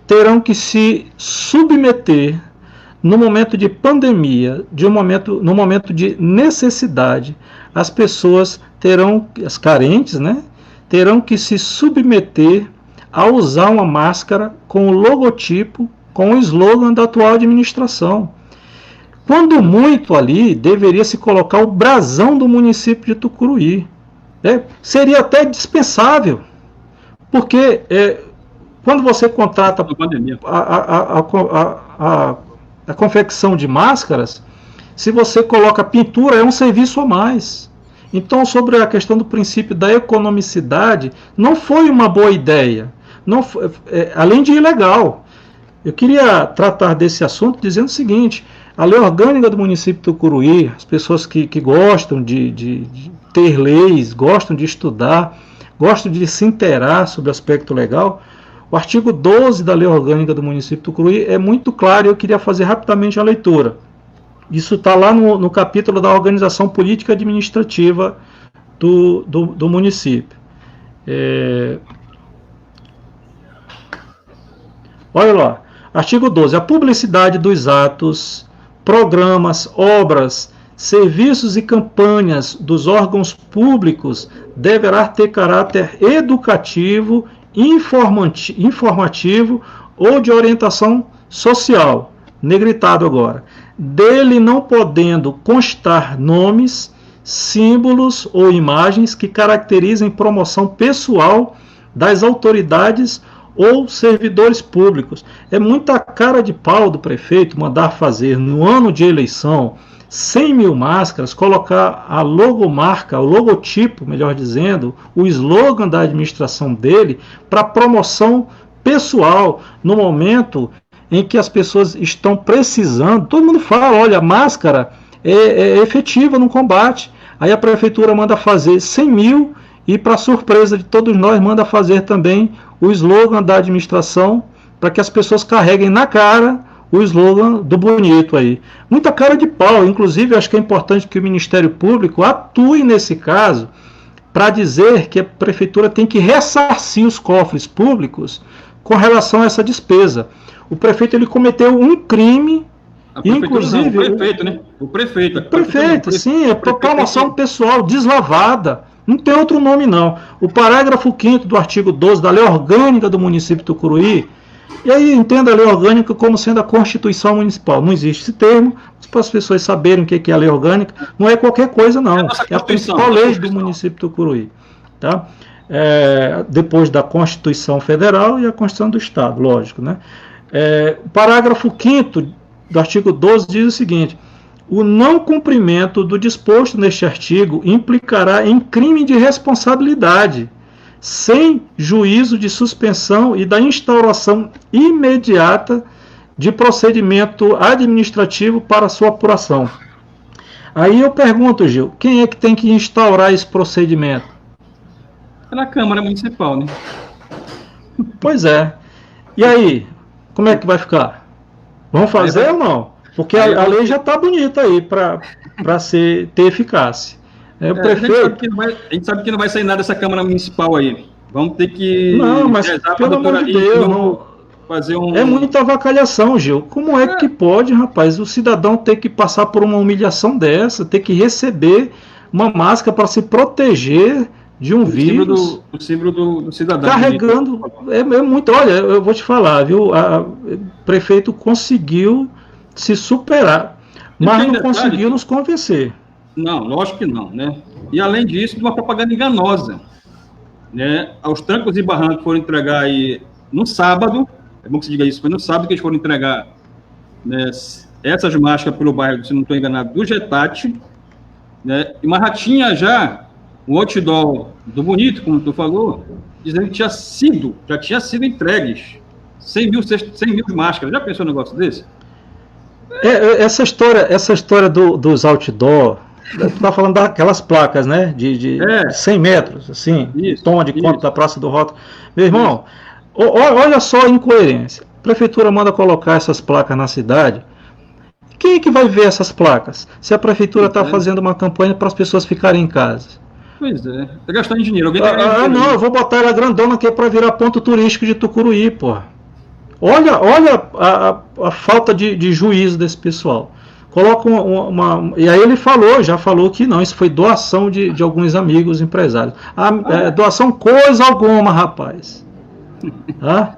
A: terão que se submeter no momento de pandemia, no momento de necessidade, as pessoas terão, as carentes, né, terão que se submeter a usar uma máscara com o logotipo, com o slogan da atual administração. Quando muito ali, deveria se colocar o brasão do município de Tucuruí. Seria até dispensável, porque quando você contrata a confecção de máscaras, se você coloca pintura, é um serviço a mais. Então, sobre a questão do princípio da economicidade, não foi uma boa ideia, não foi, além de ilegal. Eu queria tratar desse assunto dizendo o seguinte: a lei orgânica do município de Tucuruí, as pessoas que gostam de ter leis, gostam de estudar, gostam de se inteirar sobre o aspecto legal, o artigo 12 da lei orgânica do município de Tucuruí é muito claro e eu queria fazer rapidamente a leitura. Isso está lá no capítulo da organização política administrativa do município. Olha lá, artigo 12. A publicidade dos atos, programas, obras, serviços e campanhas dos órgãos públicos deverá ter caráter educativo, informativo ou de orientação social. Negritado agora. Dele não podendo constar nomes, símbolos ou imagens que caracterizem promoção pessoal das autoridades ou servidores públicos. É muita cara de pau do prefeito mandar fazer, no ano de eleição, 100 mil máscaras, colocar a logomarca, o logotipo, melhor dizendo, o slogan da administração dele, para promoção pessoal, no momento em que as pessoas estão precisando. Todo mundo fala, olha, a máscara é efetiva no combate. Aí a prefeitura manda fazer 100 mil e, para surpresa de todos nós, manda fazer também o slogan da administração para que as pessoas carreguem na cara o slogan do bonito aí. Muita cara de pau. Inclusive, acho que é importante que o Ministério Público atue nesse caso para dizer que a prefeitura tem que ressarcir os cofres públicos com relação a essa despesa. O prefeito ele cometeu um crime, inclusive...
B: Não, o prefeito, né? O
A: prefeito, sim, é proclamação pessoal deslavada. Não tem outro nome, não. O parágrafo 5º do artigo 12 da Lei Orgânica do município de Tucuruí, e aí entenda a Lei Orgânica como sendo a Constituição Municipal. Não existe esse termo, para as pessoas saberem o que é a Lei Orgânica. Não é qualquer coisa, não. É a principal lei do município de Tucuruí. Tá? Depois da Constituição Federal e a Constituição do Estado, lógico, né? O parágrafo 5º do artigo 12 diz o seguinte: o não cumprimento do disposto neste artigo implicará em crime de responsabilidade, sem juízo de suspensão e da instauração imediata de procedimento administrativo para sua apuração. Aí eu pergunto, Gil, quem é que tem que instaurar esse procedimento?
B: É na Câmara Municipal, né?
A: Pois é. E aí? Como é que vai ficar? Vamos fazer ou não? Porque a lei já está bonita aí para ter eficácia. O prefeito...
B: a gente sabe que não vai sair nada dessa Câmara Municipal aí. Vamos ter que...
A: Não, mas pelo amor de Deus, não...
B: fazer um...
A: É muita avacalhação, Gil. Como é que pode, rapaz, o cidadão ter que passar por uma humilhação dessa, ter que receber uma máscara para se proteger de um vírus?
B: O símbolo do cidadão.
A: Carregando. É muito. Olha, eu vou te falar, viu? O prefeito conseguiu se superar, mas não conseguiu nos convencer.
B: Não, lógico que não, né? E além disso, de uma propaganda enganosa, né? Aos trancos e barrancos foram entregar aí no sábado, é bom que se diga isso, foi no sábado que eles foram entregar, né, essas máscaras pelo bairro, se não estou enganado, do Getati, né? E uma ratinha já, um outdoor do Bonito, como tu falou, dizendo que já tinha sido entregues 100 mil máscaras. Já pensou um negócio desse?
A: Essa história dos outdoor, tu tá falando daquelas placas, né, de 100 metros, assim, toma de conta da Praça do Rótulo. Meu irmão, olha só a incoerência. A prefeitura manda colocar essas placas na cidade. Quem é que vai ver essas placas? Se a prefeitura está fazendo uma campanha para as pessoas ficarem em casa.
B: Pois é, tá gastando dinheiro.
A: Não, eu vou botar ela grandona aqui para virar ponto turístico de Tucuruí, porra. Olha a falta de juízo desse pessoal. Coloca e aí ele já falou que não, isso foi doação de alguns amigos empresários. Doação coisa alguma, rapaz. Tá?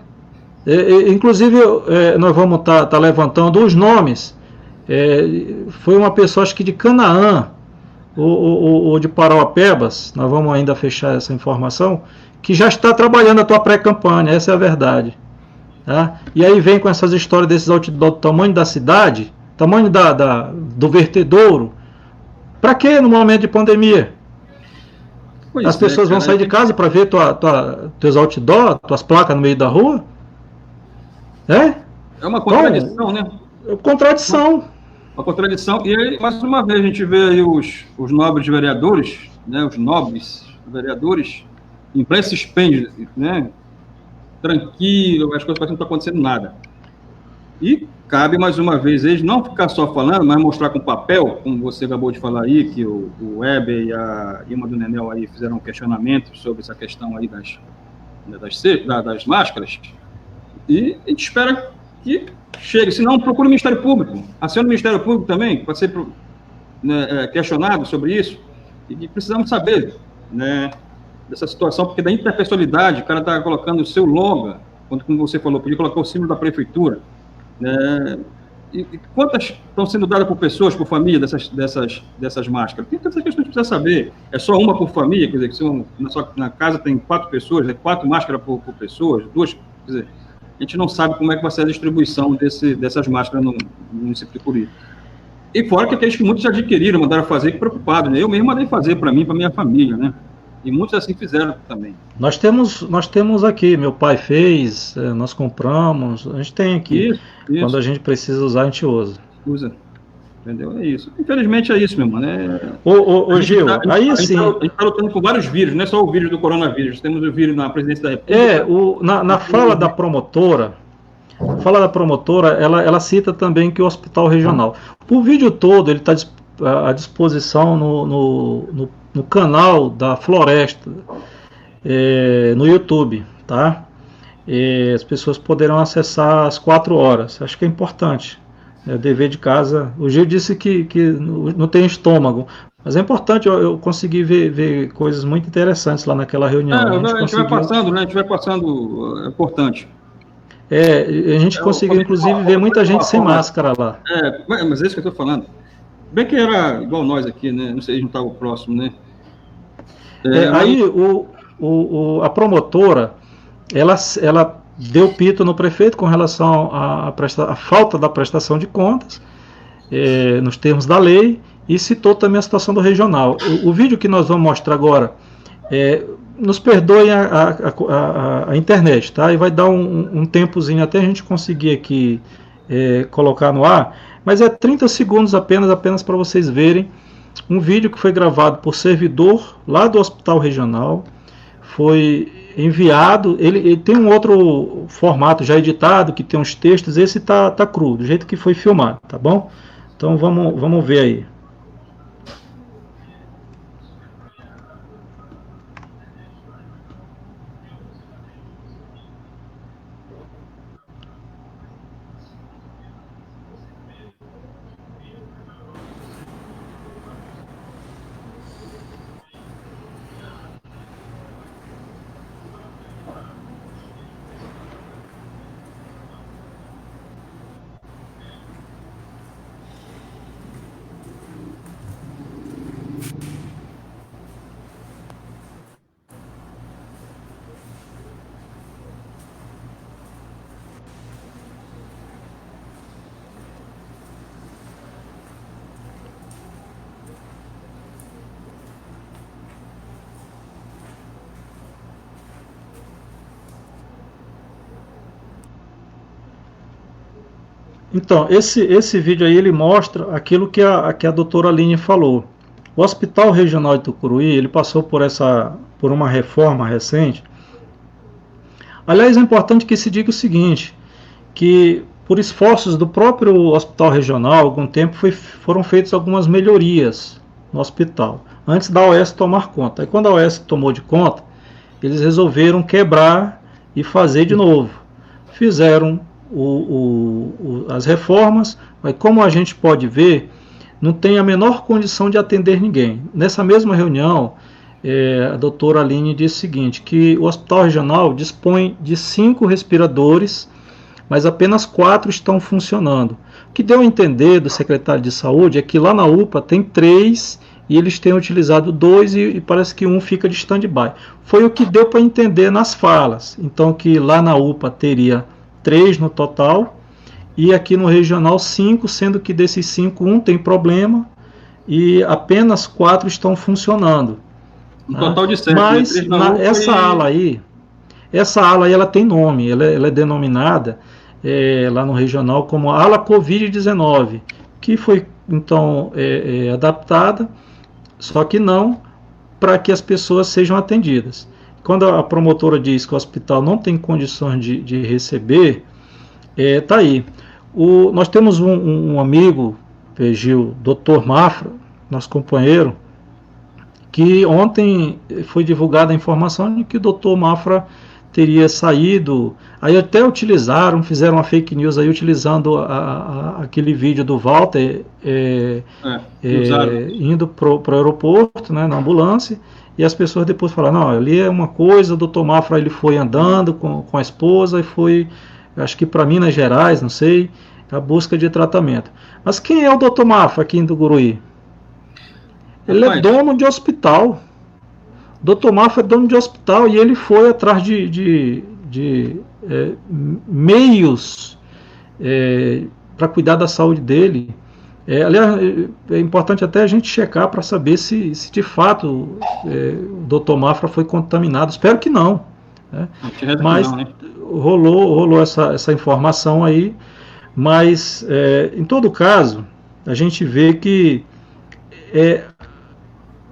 A: Inclusive, nós vamos tá levantando os nomes. Foi uma pessoa, acho que de Canaã, ou de Parauapebas, nós vamos ainda fechar essa informação, que já está trabalhando a tua pré-campanha, essa é a verdade. Tá? E aí vem com essas histórias desses outdoor do tamanho da cidade, tamanho do vertedouro. Para que no momento de pandemia? As pessoas vão sair de casa para ver teus outdoor, tuas placas no meio da rua?
B: É uma contradição, né?
A: Contradição.
B: Uma contradição. E aí, mais uma vez, a gente vê aí os nobres vereadores, né? Os nobres vereadores, em pleno suspende, né? Tranquilo, as coisas parecem que não está acontecendo nada. E cabe, mais uma vez, eles não ficar só falando, mas mostrar com papel, como você acabou de falar aí, que o Weber e a Ilma do Nenel aí fizeram um questionamento sobre essa questão aí das máscaras, e a gente espera que chegue. Se não, procure o Ministério Público. Acione o Ministério Público também, para ser questionado sobre isso, e precisamos saber, né, dessa situação, porque da interpessoalidade, o cara está colocando o seu logo, como você falou, podia colocar o símbolo da prefeitura, né? E quantas estão sendo dadas por pessoas, por família, dessas máscaras? Tem tantas questões que precisa saber. É só uma por família, quer dizer, que se na casa tem 4 pessoas, 4 máscaras por pessoas, 2, quer dizer, a gente não sabe como é que vai ser a distribuição dessas máscaras no município de Tucuruí. E fora que aqueles que muitos já adquiriram, mandaram fazer, que preocupados, né? Eu mesmo mandei fazer para mim, para minha família, né? E muitos assim fizeram também.
A: Nós temos aqui, meu pai fez, nós compramos, a gente tem aqui. Isso. Quando a gente precisa usar, a gente usa.
B: Usa. Entendeu? É isso. Infelizmente é isso, meu mano.
A: Ô Gil, aí sim.
B: A gente está lutando com vários vírus, não é só o vírus do coronavírus. Temos o vírus na presidência da República.
A: Na fala da promotora, ela cita também que o hospital regional. O vídeo todo ele está à disposição no canal da Floresta, no YouTube, tá? As pessoas poderão acessar às 4 horas. Acho que é importante. É dever de casa. O Gil disse que não tem estômago, mas é importante. Eu consegui ver coisas muito interessantes lá naquela reunião.
B: A gente vai passando, né? A gente vai passando, é importante.
A: A gente conseguiu, inclusive, ver muita gente sem máscara lá.
B: Mas é isso que eu estou falando. Bem que era igual nós aqui, né? Não sei se não estava próximo, né?
A: Aí a promotora, ela deu pito no prefeito com relação à falta da prestação de contas, nos termos da lei, e citou também a situação do regional. O vídeo que nós vamos mostrar agora, nos perdoem a internet, tá? E vai dar um tempozinho até a gente conseguir aqui colocar no ar, mas é 30 segundos apenas para vocês verem um vídeo que foi gravado por servidor lá do Hospital Regional, foi enviado, ele tem um outro formato já editado, que tem uns textos, esse tá cru, do jeito que foi filmado, tá bom? Então vamos ver aí. Então, esse vídeo aí ele mostra aquilo que a doutora Aline falou. O Hospital Regional de Tucuruí, ele passou por uma reforma recente. Aliás, é importante que se diga o seguinte, que por esforços do próprio Hospital Regional, há algum tempo foram feitas algumas melhorias no hospital, antes da OS tomar conta. Aí quando a OS tomou de conta, eles resolveram quebrar e fazer de novo. Fizeram as reformas, mas como a gente pode ver, não tem a menor condição de atender ninguém. Nessa mesma reunião, a doutora Aline disse o seguinte, que o hospital regional dispõe de 5 respiradores, mas apenas 4 estão funcionando. O que deu a entender do secretário de saúde é que lá na UPA tem 3 e eles têm utilizado 2 e parece que um fica de stand-by. Foi o que deu para entender nas falas. Então que lá na UPA teria 3 no total e aqui no regional 5, sendo que desses 5, 1 tem problema e apenas 4 estão funcionando.
B: Um total de 7.
A: Mas essa ala aí ela tem nome, ela é denominada lá no regional como ala Covid-19, que foi então adaptada, só que não para que as pessoas sejam atendidas. Quando a promotora diz que o hospital não tem condições de receber, tá aí. Nós temos um amigo, Gil, Dr. Mafra, nosso companheiro, que ontem foi divulgada a informação de que o Dr. Mafra teria saído, aí até fizeram uma fake news aí utilizando aquele vídeo do Walter indo para o aeroporto, né, na ambulância, e as pessoas depois falaram, não, ali é uma coisa, o Dr. Mafra ele foi andando com a esposa e foi, acho que para Minas Gerais, não sei, a busca de tratamento. Mas quem é o Dr. Mafra aqui em Tucuruí? Ele é dono de hospital. Dr. Mafra é dono de hospital e ele foi atrás de meios para cuidar da saúde dele. Aliás, é importante até a gente checar para saber se de fato o Dr. Mafra foi contaminado. Espero que não. Né? Mas não, né? rolou essa informação aí. Mas, em todo caso, a gente vê que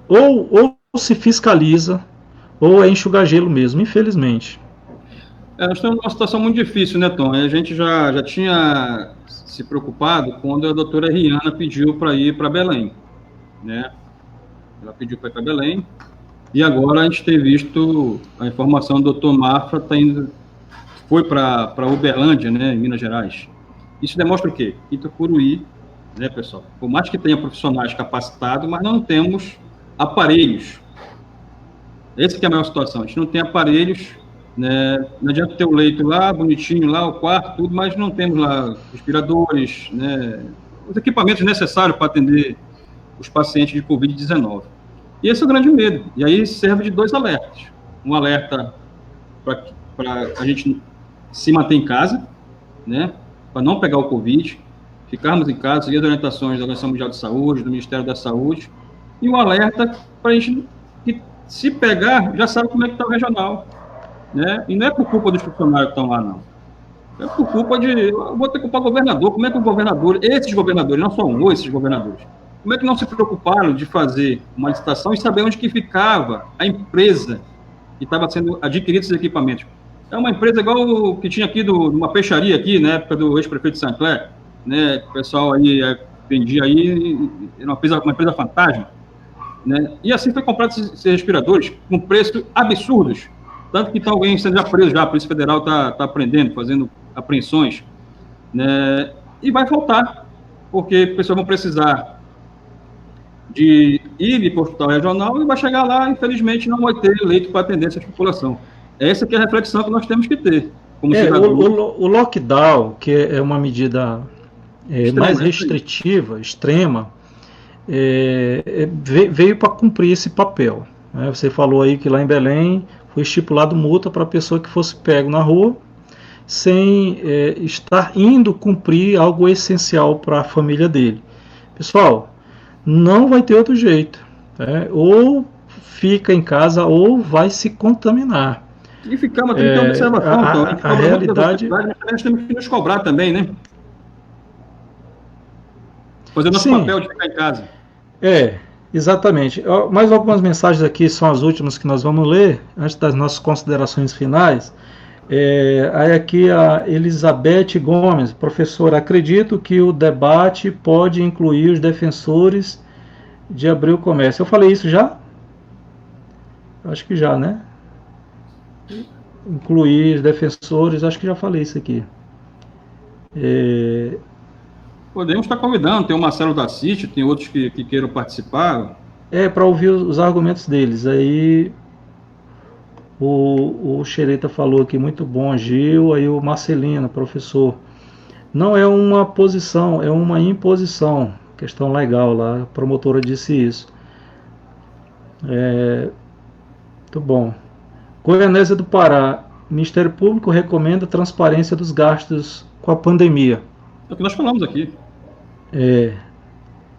A: ou se fiscaliza, ou é enxugar gelo mesmo, infelizmente.
B: Nós temos uma situação muito difícil, né, Tom? A gente já tinha se preocupado quando a doutora Rihanna pediu para ir para Belém, né? Ela pediu para ir para Belém, e agora a gente tem visto a informação do Dr. Mafra foi para Uberlândia, né, em Minas Gerais. Isso demonstra o quê? Itacuruí, né, pessoal? Por mais que tenha profissionais capacitados, mas não temos aparelhos. Essa que é a maior situação. A gente não tem aparelhos, né? Não adianta ter o leito lá, bonitinho lá, o quarto, tudo, mas não temos lá respiradores, né? Os equipamentos necessários para atender os pacientes de Covid-19. E esse é o grande medo. E aí serve de 2 alertas. Um alerta para a gente se manter em casa, né? Para não pegar o Covid, ficarmos em casa, seguir as orientações da Organização Mundial de Saúde, do Ministério da Saúde, e um alerta para a gente que, se pegar, já sabe como é que está o regional, né? E não é por culpa dos funcionários que estão lá, não. É por culpa eu vou ter que culpar o governador. Como é que o governador, esses governadores, não só um, esses governadores, como é que não se preocuparam de fazer uma licitação e saber onde que ficava a empresa que estava sendo adquirido esses equipamentos? É uma empresa igual o que tinha aqui, uma peixaria aqui, na época do ex-prefeito de Saint-Clair, né? O pessoal aí vendia aí, era uma empresa fantasma. Né? E assim foi comprado esses respiradores com preços absurdos, tanto que está alguém sendo já preso, a Polícia Federal está apreendendo, fazendo apreensões, né? E vai faltar, porque pessoas vão precisar de ir para o hospital regional e vai chegar lá, infelizmente, não vai ter leito para atender essa população. Essa que é a reflexão que nós temos que ter. Como
A: o lockdown, que é uma medida mais restritiva, extrema, veio para cumprir esse papel. Né? Você falou aí que lá em Belém foi estipulado multa para a pessoa que fosse pego na rua sem estar indo cumprir algo essencial para a família dele. Pessoal, não vai ter outro jeito. Né? Ou fica em casa ou vai se contaminar.
B: E ficar uma observação, então.
A: A realidade...
B: Nós temos que nos cobrar também, né? Fazer nosso papel de ficar em casa.
A: Exatamente. Mais algumas mensagens aqui, são as últimas que nós vamos ler, antes das nossas considerações finais. Aí aqui a Elizabeth Gomes, professora, acredito que o debate pode incluir os defensores de abrir o comércio. Eu falei isso já? Acho que já, né? Incluir os defensores, acho que já falei isso aqui.
B: Podemos estar convidando, tem o Marcelo da CIT, tem outros que queiram participar.
A: Para ouvir os argumentos deles. Aí o Xereta falou aqui, muito bom, Gil. Aí o Marcelino, professor, não é uma posição, é uma imposição. Questão legal lá, a promotora disse isso. Muito bom. Goianésia do Pará, Ministério Público recomenda transparência dos gastos com a pandemia.
B: É o que nós falamos aqui.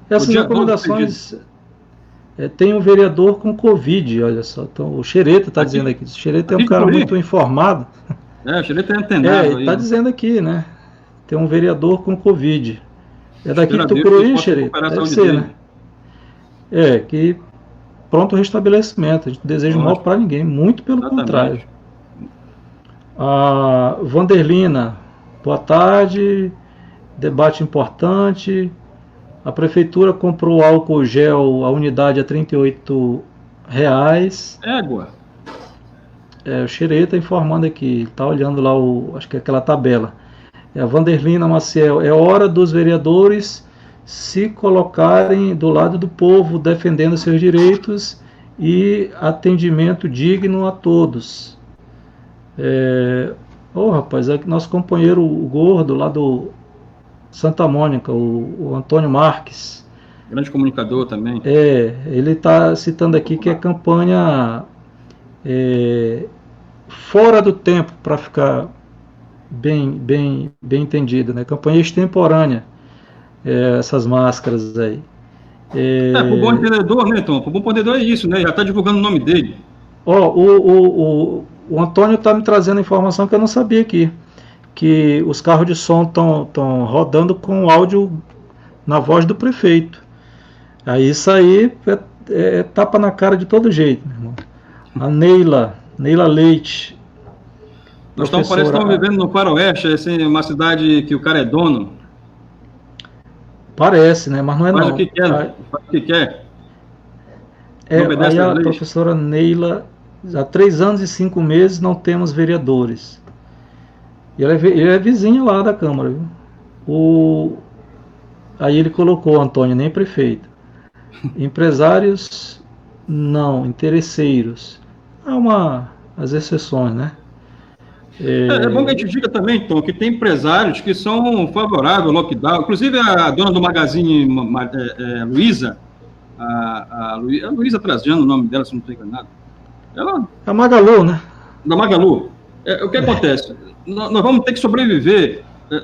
A: Essas recomendações... tem um vereador com Covid, olha só. Então, o Xereta está dizendo aqui. O Xereta é um cara muito informado.
B: O Xereta é antenado.
A: Está dizendo aqui, né? Tem um vereador com Covid. É daqui de Tucuruí, Xereta? Deve ser, né? Que pronto o restabelecimento. A gente não deseja mal para ninguém, muito pelo contrário. A Vanderlina, boa tarde. Debate importante. A prefeitura comprou álcool gel, a unidade a R$38.
B: Égua.
A: O Xereta informando aqui, está olhando lá, acho que é aquela tabela. A Vanderlina Maciel, é hora dos vereadores se colocarem do lado do povo, defendendo seus direitos e atendimento digno a todos. Rapaz, é que nosso companheiro, o gordo lá do Santa Mônica, o Antônio Marques.
B: Grande comunicador também.
A: Ele está citando aqui que é campanha fora do tempo, para ficar bem entendido, né? Campanha extemporânea, essas máscaras aí.
B: Pro bom entendedor, né, Tom? Pro bom entendedor é isso, né? Já está divulgando o nome dele.
A: O Antônio está me trazendo informação que eu não sabia aqui. Que os carros de som estão rodando com áudio na voz do prefeito. Aí isso aí é tapa na cara de todo jeito, meu irmão. A Neila Leite.
B: Nós parece que estamos vivendo no Faroeste, assim, uma cidade que o cara é dono.
A: Parece, né? Mas não é.
B: Faz
A: não.
B: O que quer, faz o que quer.
A: Aí a professora Neila, há 3 anos e 5 meses não temos vereadores. E ele é vizinho lá da Câmara, viu? Aí ele colocou, Antônio, nem prefeito. Empresários, não. Interesseiros. Há as exceções, né?
B: É bom que a gente diga também, Tom, que tem empresários que são favoráveis ao lockdown. Inclusive a dona do Magazine Luiza, a Luiza Trajano, o nome dela, se não estou enganado.
A: A Magalu, né?
B: Da Magalu. O que acontece? Nós vamos ter que sobreviver.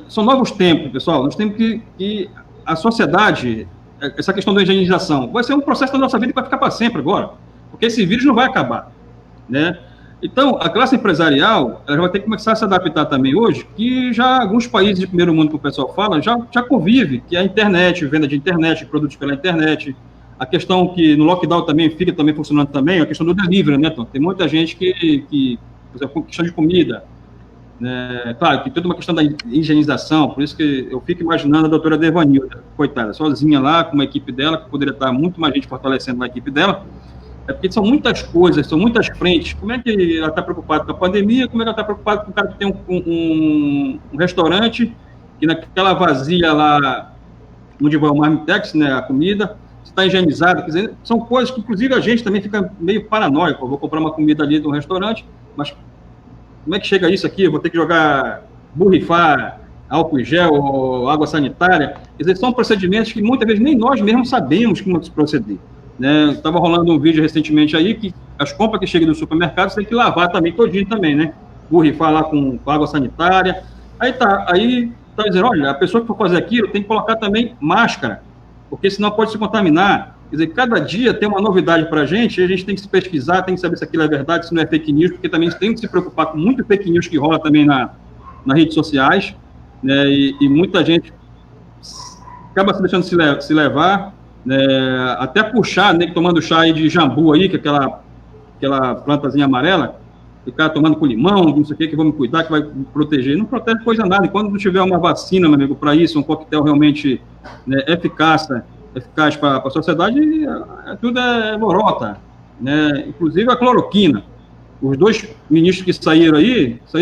B: São novos tempos, pessoal. Nós temos que a sociedade, essa questão da higienização, vai ser um processo da nossa vida que vai ficar para sempre agora, porque esse vírus não vai acabar, né? Então, a classe empresarial, ela vai ter que começar a se adaptar também hoje, que já alguns países de primeiro mundo que o pessoal fala, já convive, que é a internet, venda de internet, produtos pela internet, a questão que no lockdown também fica também funcionando também, a questão do delivery, né, Tom? Tem muita gente que por exemplo, questão de comida, né? Claro, que toda uma questão da higienização, por isso que eu fico imaginando a doutora Devanilda, coitada, sozinha lá, com uma equipe dela, que poderia estar muito mais gente fortalecendo a equipe dela, porque são muitas coisas, são muitas frentes. Como é que ela está preocupada com a pandemia, como é que ela está preocupada com o cara que tem um restaurante, que naquela vazia lá, onde vai o Marmitex, né, a comida, está higienizada, quer dizer, são coisas que, inclusive, a gente também fica meio paranoico. Eu vou comprar uma comida ali de um restaurante, mas como é que chega isso aqui? Eu vou ter que borrifar álcool em gel ou água sanitária. Quer dizer, são procedimentos que muitas vezes nem nós mesmos sabemos como se proceder. Né? Estava rolando um vídeo recentemente aí que as compras que chegam no supermercado você tem que lavar também todinho também, né? Borrifar lá com água sanitária. Aí tá dizendo, olha, a pessoa que for fazer aquilo tem que colocar também máscara, porque senão pode se contaminar. Quer dizer, cada dia tem uma novidade para a gente tem que se pesquisar, tem que saber se aquilo é verdade, se não é fake news, porque também tem que se preocupar com muito fake news que rola também nas redes sociais, né, e muita gente acaba se deixando se levar, né, até puxar, né, tomando chá aí de jambu aí, que é aquela plantazinha amarela, ficar tomando com limão, não sei o que vou me cuidar, que vai me proteger. Não protege coisa nada. E quando não tiver uma vacina, meu amigo, para isso, um coquetel realmente, né, eficaz para a sociedade, tudo é lorota, né? Inclusive a cloroquina. Os 2 ministros que saíram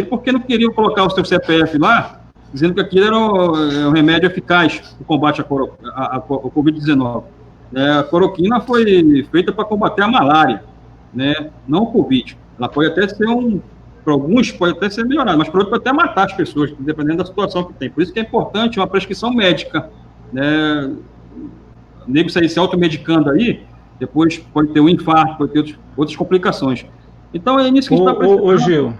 B: porque não queriam colocar o seu CPF lá dizendo que aquilo era um remédio eficaz no combate ao Covid-19. A cloroquina foi feita para combater a malária, né? Não o Covid. Ela pode até ser para alguns pode até ser melhorada, mas para outros pode até matar as pessoas, dependendo da situação que tem. Por isso que é importante uma prescrição médica, né? O nego sair se automedicando aí, depois pode ter um infarto, pode ter outras complicações. Então é nisso que a gente está precisando.
A: Ô Gil,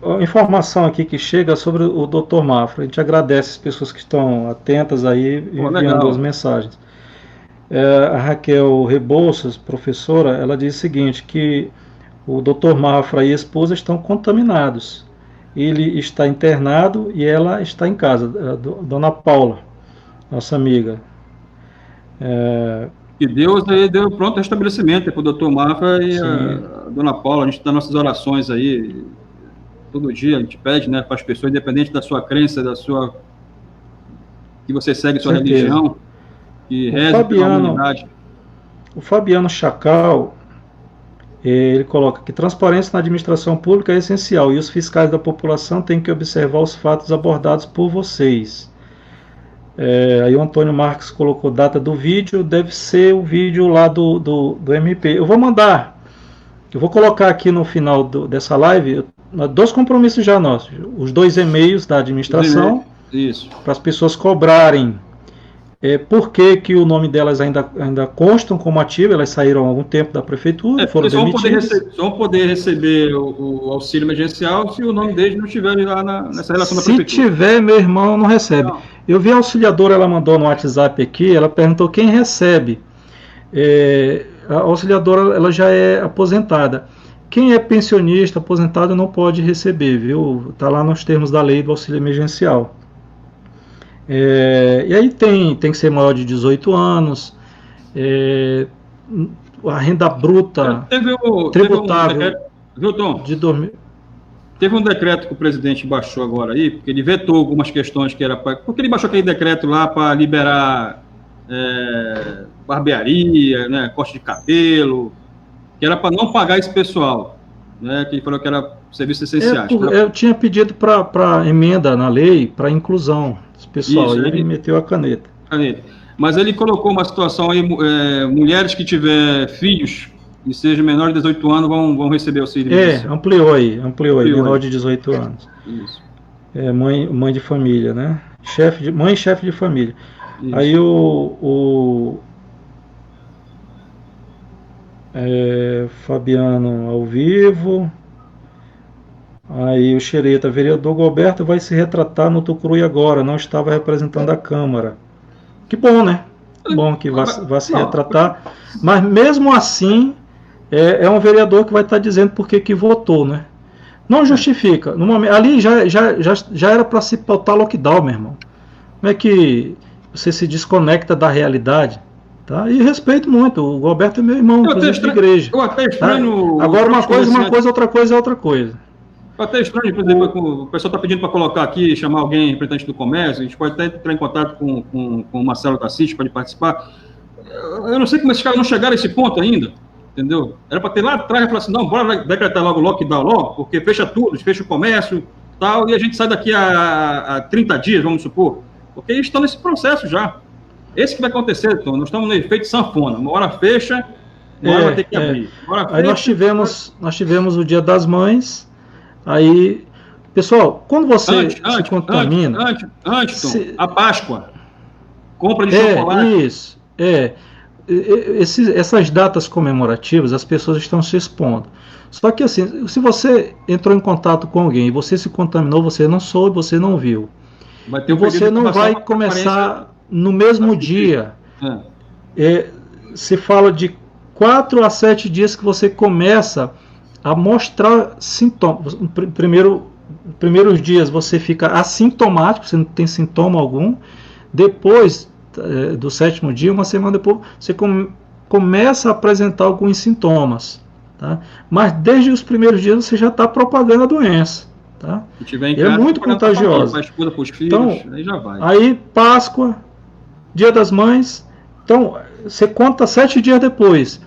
A: a informação aqui que chega sobre o Dr. Mafra, a gente agradece as pessoas que estão atentas aí enviando as mensagens. A Raquel Rebouças, professora, ela diz o seguinte, que o Dr. Mafra e a esposa estão contaminados. Ele está internado e ela está em casa, a Dona Paula, nossa amiga.
B: E Deus aí deu pronto restabelecimento para o Dr. Mafra e a Dona Paula. A gente está nas nossas orações aí, todo dia a gente pede, né, para as pessoas, independente da sua crença, que você segue sua religião, que reze pela humanidade.
A: O Fabiano Chacal, ele coloca que transparência na administração pública é essencial e os fiscais da população têm que observar os fatos abordados por vocês. Aí o Antônio Marques colocou data do vídeo, deve ser o vídeo lá do MP. Eu vou colocar aqui no final dessa live 2 compromissos já nossos, os 2 e-mails da administração, para as pessoas cobrarem por que o nome delas ainda constam como ativo, elas saíram há algum tempo da prefeitura, foram demitidas.
B: Só vão poder receber o auxílio emergencial se o nome deles não estiverem lá nessa relação da prefeitura.
A: Se tiver, meu irmão, não recebe. Não. Eu vi a auxiliadora, ela mandou no WhatsApp aqui, ela perguntou quem recebe. A auxiliadora, ela já é aposentada. Quem é pensionista, aposentado, não pode receber, viu? Está lá nos termos da lei do auxílio emergencial. E aí tem que ser maior de 18 anos, a renda bruta tributável
B: viu, Tom?
A: de dormir.
B: Teve um decreto que o presidente baixou agora aí, porque ele vetou algumas questões que era para... Porque ele baixou aquele decreto lá para liberar barbearia, né, corte de cabelo, que era para não pagar esse pessoal, né, que ele falou que era serviços essenciais.
A: Eu tinha pedido para emenda na lei para inclusão desse pessoal, e ele meteu a caneta.
B: Mas ele colocou uma situação aí, mulheres que tiver filhos e sejam menores de 18 anos vão receber auxílio.
A: Ampliou aí, menor de 18 anos.
B: Isso.
A: Mãe de família, né? Mãe e chefe de família. Isso. Aí Fabiano ao vivo. Aí o Xereta, vereador Gilberto vai se retratar no Tucuruí agora, não estava representando a Câmara. Que bom, né? Bom que vai se retratar. Mas mesmo assim, é um vereador que vai estar dizendo por que votou, né? Não justifica. No momento, ali já era para se pautar lockdown, meu irmão. Como é que você se desconecta da realidade? Tá? E respeito muito. O Gilberto é meu irmão, inclusive de igreja.
B: Eu até estranho.
A: Tá? Agora uma coisa, outra coisa é outra coisa.
B: Até estranho, por exemplo, o pessoal está pedindo para colocar aqui, chamar alguém, representante do comércio, a gente pode até entrar em contato com o Marcelo Tassis, pode participar. Eu não sei como esses caras não chegaram a esse ponto ainda, entendeu? Era para ter lá atrás e falar assim, não, bora decretar logo o lockdown logo, porque fecha tudo, fecha o comércio, tal, e a gente sai daqui a 30 dias, vamos supor, porque eles estão nesse processo já. Esse que vai acontecer, Tom, nós estamos no efeito sanfona, uma hora fecha, uma hora vai ter que abrir.
A: Aí nós tivemos o Dia das Mães. Aí, pessoal, quando você se contamina...
B: Antes, a Páscoa, compra de chocolate.
A: Isso, essas datas comemorativas, as pessoas estão se expondo. Só que assim, se você entrou em contato com alguém e você se contaminou, você não soube, você não viu. E você não vai começar no mesmo dia. Se fala de 4 a 7 dias que você começa a mostrar sintomas. Primeiros dias você fica assintomático, você não tem sintoma algum. Depois do 7º dia, uma semana depois, você começa a apresentar alguns sintomas. Tá? Mas desde os primeiros dias você já está propagando a doença. Tá? É muito contagiosa. Então, aí Páscoa, Dia das Mães. Então, você conta 7 dias depois.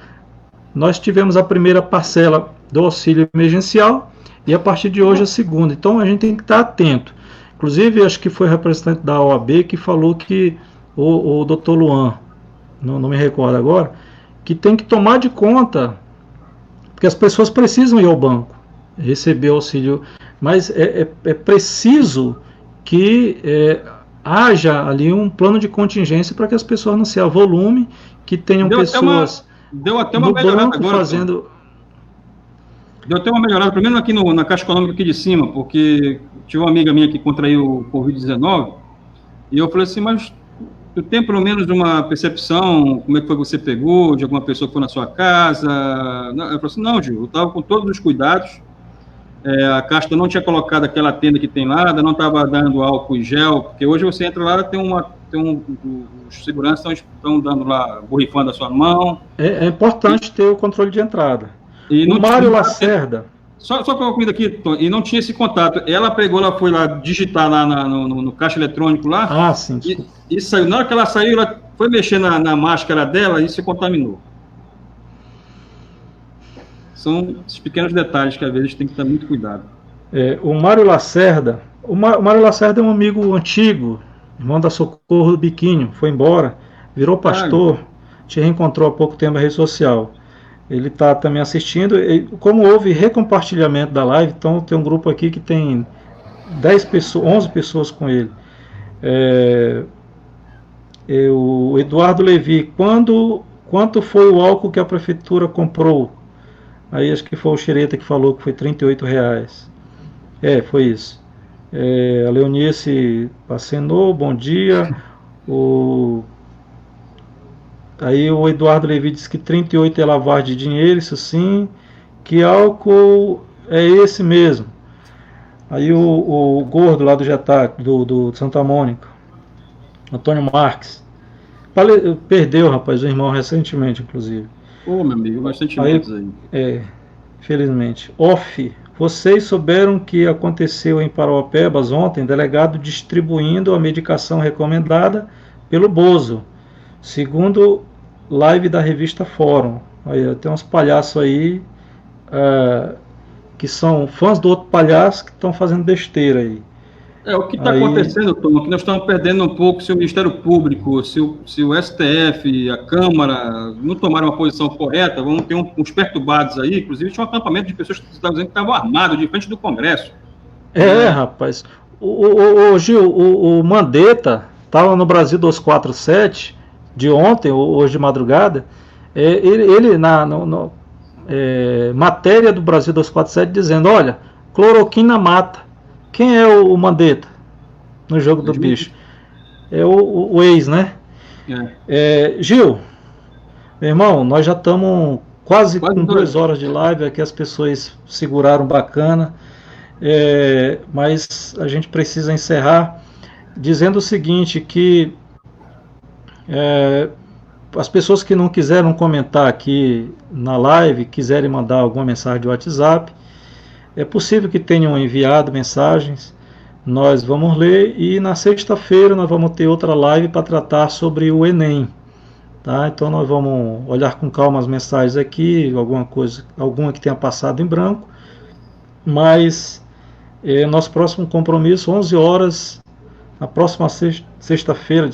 A: Nós tivemos a primeira parcela do auxílio emergencial e a partir de hoje a segunda. Então a gente tem que estar atento. Inclusive, acho que foi representante da OAB que falou que o Dr. Luan, não me recordo agora, que tem que tomar de conta, porque as pessoas precisam ir ao banco, receber auxílio, mas é preciso que haja ali um plano de contingência para que as pessoas não se avolume, que tenham pessoas
B: deu até uma melhorada agora,
A: fazendo...
B: Deu até uma melhorada, pelo menos aqui na Caixa Econômica aqui de cima, porque tive uma amiga minha que contraiu o Covid-19, e eu falei assim, mas tu tem pelo menos uma percepção, como é que foi que você pegou, de alguma pessoa que foi na sua casa? Ela falou assim, não, Gil, eu estava com todos os cuidados, a Caixa não tinha colocado aquela tenda que tem lá, não estava dando álcool e gel, porque hoje você entra lá, os seguranças estão dando lá, borrifando a sua mão. É
A: importante ter o controle de entrada. E o Mário Lacerda.
B: Só para uma comida aqui, Tom, e não tinha esse contato. Ela pegou, ela foi lá digitar lá no caixa eletrônico lá.
A: Ah, sim.
B: E saiu. Na hora que ela saiu, ela foi mexer na máscara dela e se contaminou. São esses pequenos detalhes que às vezes tem que ter muito cuidado.
A: O Mário Lacerda. O Mário Lacerda é um amigo antigo, irmão da Socorro do Biquinho, foi embora, virou pastor, te reencontrou há pouco tempo na rede social. Ele está também assistindo. Como houve recompartilhamento da live, então tem um grupo aqui que tem 10 pessoas, 11 pessoas com ele. O Eduardo Levi, quanto foi o álcool que a prefeitura comprou? Aí acho que foi o Xereta que falou que foi R$38. Foi isso. A Leonice Passenou, bom dia. Aí o Eduardo Levi disse que 38 é lavagem de dinheiro, isso sim. Que álcool é esse mesmo? Aí o gordo lá do Jetac, do Santa Mônica, Antônio Marques, perdeu, rapaz, o irmão recentemente, inclusive.
B: Meu amigo, bastante meses aí.
A: Felizmente. Vocês souberam que aconteceu em Parauapebas ontem, delegado distribuindo a medicação recomendada pelo Bozo, segundo live da revista Fórum. Aí tem uns palhaços aí que são fãs do outro palhaço que estão fazendo besteira aí.
B: O que está acontecendo, Tom, que nós estamos perdendo um pouco se o Ministério Público, se o STF, a Câmara não tomarem uma posição correta, vamos ter uns perturbados aí. Inclusive tinha um acampamento de pessoas que estavam dizendo que estavam armados de frente do Congresso.
A: Rapaz. O Gil, o Mandetta estava no Brasil 247 de ontem, hoje de madrugada, ele na matéria do Brasil 247 dizendo, olha, cloroquina mata. Quem é o Mandetta no jogo do bicho? É o ex, né? Gil, meu irmão, nós já estamos quase com 2 horas de live, aqui as pessoas seguraram bacana, mas a gente precisa encerrar dizendo o seguinte, que as pessoas que não quiseram comentar aqui na live, quiserem mandar alguma mensagem de WhatsApp, é possível que tenham enviado mensagens, nós vamos ler, e na sexta-feira nós vamos ter outra live para tratar sobre o Enem, tá? Então nós vamos olhar com calma as mensagens aqui, alguma que tenha passado em branco, mas nosso próximo compromisso, 11 horas, na próxima sexta-feira,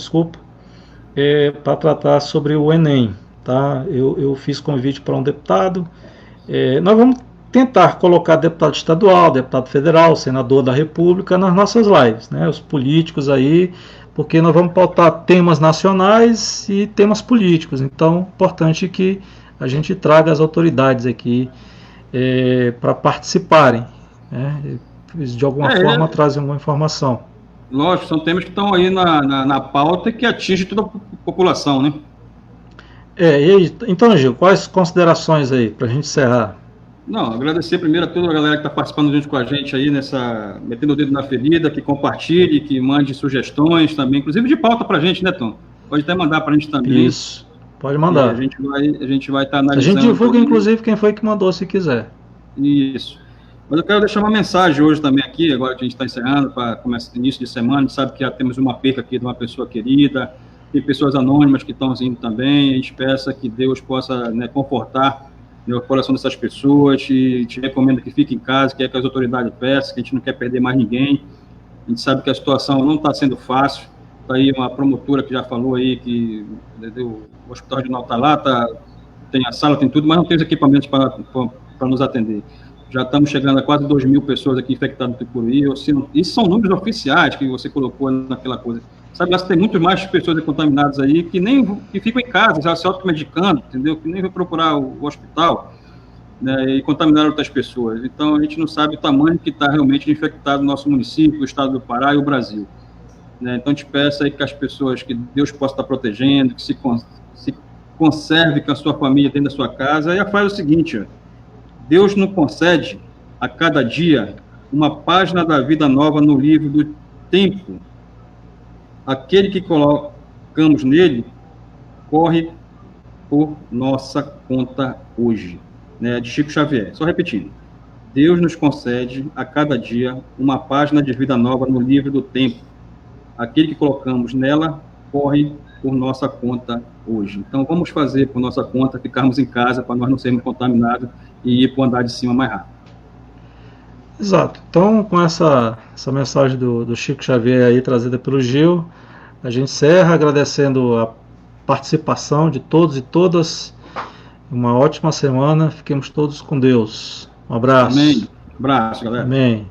A: para tratar sobre o Enem, tá? Eu fiz convite para um deputado, nós vamos tentar colocar deputado estadual, deputado federal, senador da República nas nossas lives, né? Os políticos aí, porque nós vamos pautar temas nacionais e temas políticos, então é importante que a gente traga as autoridades aqui para participarem, né? De alguma forma trazem alguma informação.
B: Lógico, são temas que estão aí na pauta e que atingem toda a população, né?
A: E aí, então, Gil, quais considerações aí, para a gente encerrar?
B: Não, agradecer primeiro a toda a galera que está participando junto com a gente aí metendo o dedo na ferida, que compartilhe, que mande sugestões também, inclusive de pauta para a gente, né, Tom? Pode até mandar para a gente também.
A: Isso, pode mandar.
B: A gente vai estar analisando.
A: A gente divulga, inclusive, quem foi que mandou, se quiser.
B: Isso. Mas eu quero deixar uma mensagem hoje também aqui, agora que a gente está encerrando, para começar início de semana, a gente sabe que já temos uma perca aqui de uma pessoa querida, tem pessoas anônimas que estão indo também, a gente peça que Deus possa, né, confortar no coração dessas pessoas, e te recomendo que fique em casa, que é que as autoridades peçam, que a gente não quer perder mais ninguém. A gente sabe que a situação não está sendo fácil. Está aí uma promotora que já falou aí que o Hospital Regional está lá, tem a sala, tem tudo, mas não tem os equipamentos para nos atender. Já estamos chegando a quase 2.000 pessoas aqui infectadas no Tucuruí. Isso são números oficiais que você colocou naquela coisa. Sabe, tem muito mais pessoas contaminadas aí que ficam em casa, já se automedicando, entendeu? Que nem vão procurar o hospital, né, e contaminar outras pessoas. Então, a gente não sabe o tamanho que está realmente infectado no nosso município, o estado do Pará e o Brasil. Né? Então, a gente peço aí que as pessoas, que Deus possa estar protegendo, que se conserve com a sua família dentro da sua casa. E faz o seguinte, ó, Deus nos concede a cada dia uma página da vida nova no livro do tempo. Aquele que colocamos nele corre por nossa conta hoje. Né? De Chico Xavier. Só repetindo. Deus nos concede a cada dia uma página de vida nova no livro do tempo. Aquele que colocamos nela corre por nossa conta hoje. Então, vamos fazer por nossa conta, ficarmos em casa para nós não sermos contaminados e ir para o andar de cima mais rápido.
A: Exato. Então, com essa mensagem do Chico Xavier aí, trazida pelo Gil, a gente encerra agradecendo a participação de todos e todas. Uma ótima semana. Fiquemos todos com Deus. Um abraço.
B: Amém. Um abraço, galera.
A: Amém.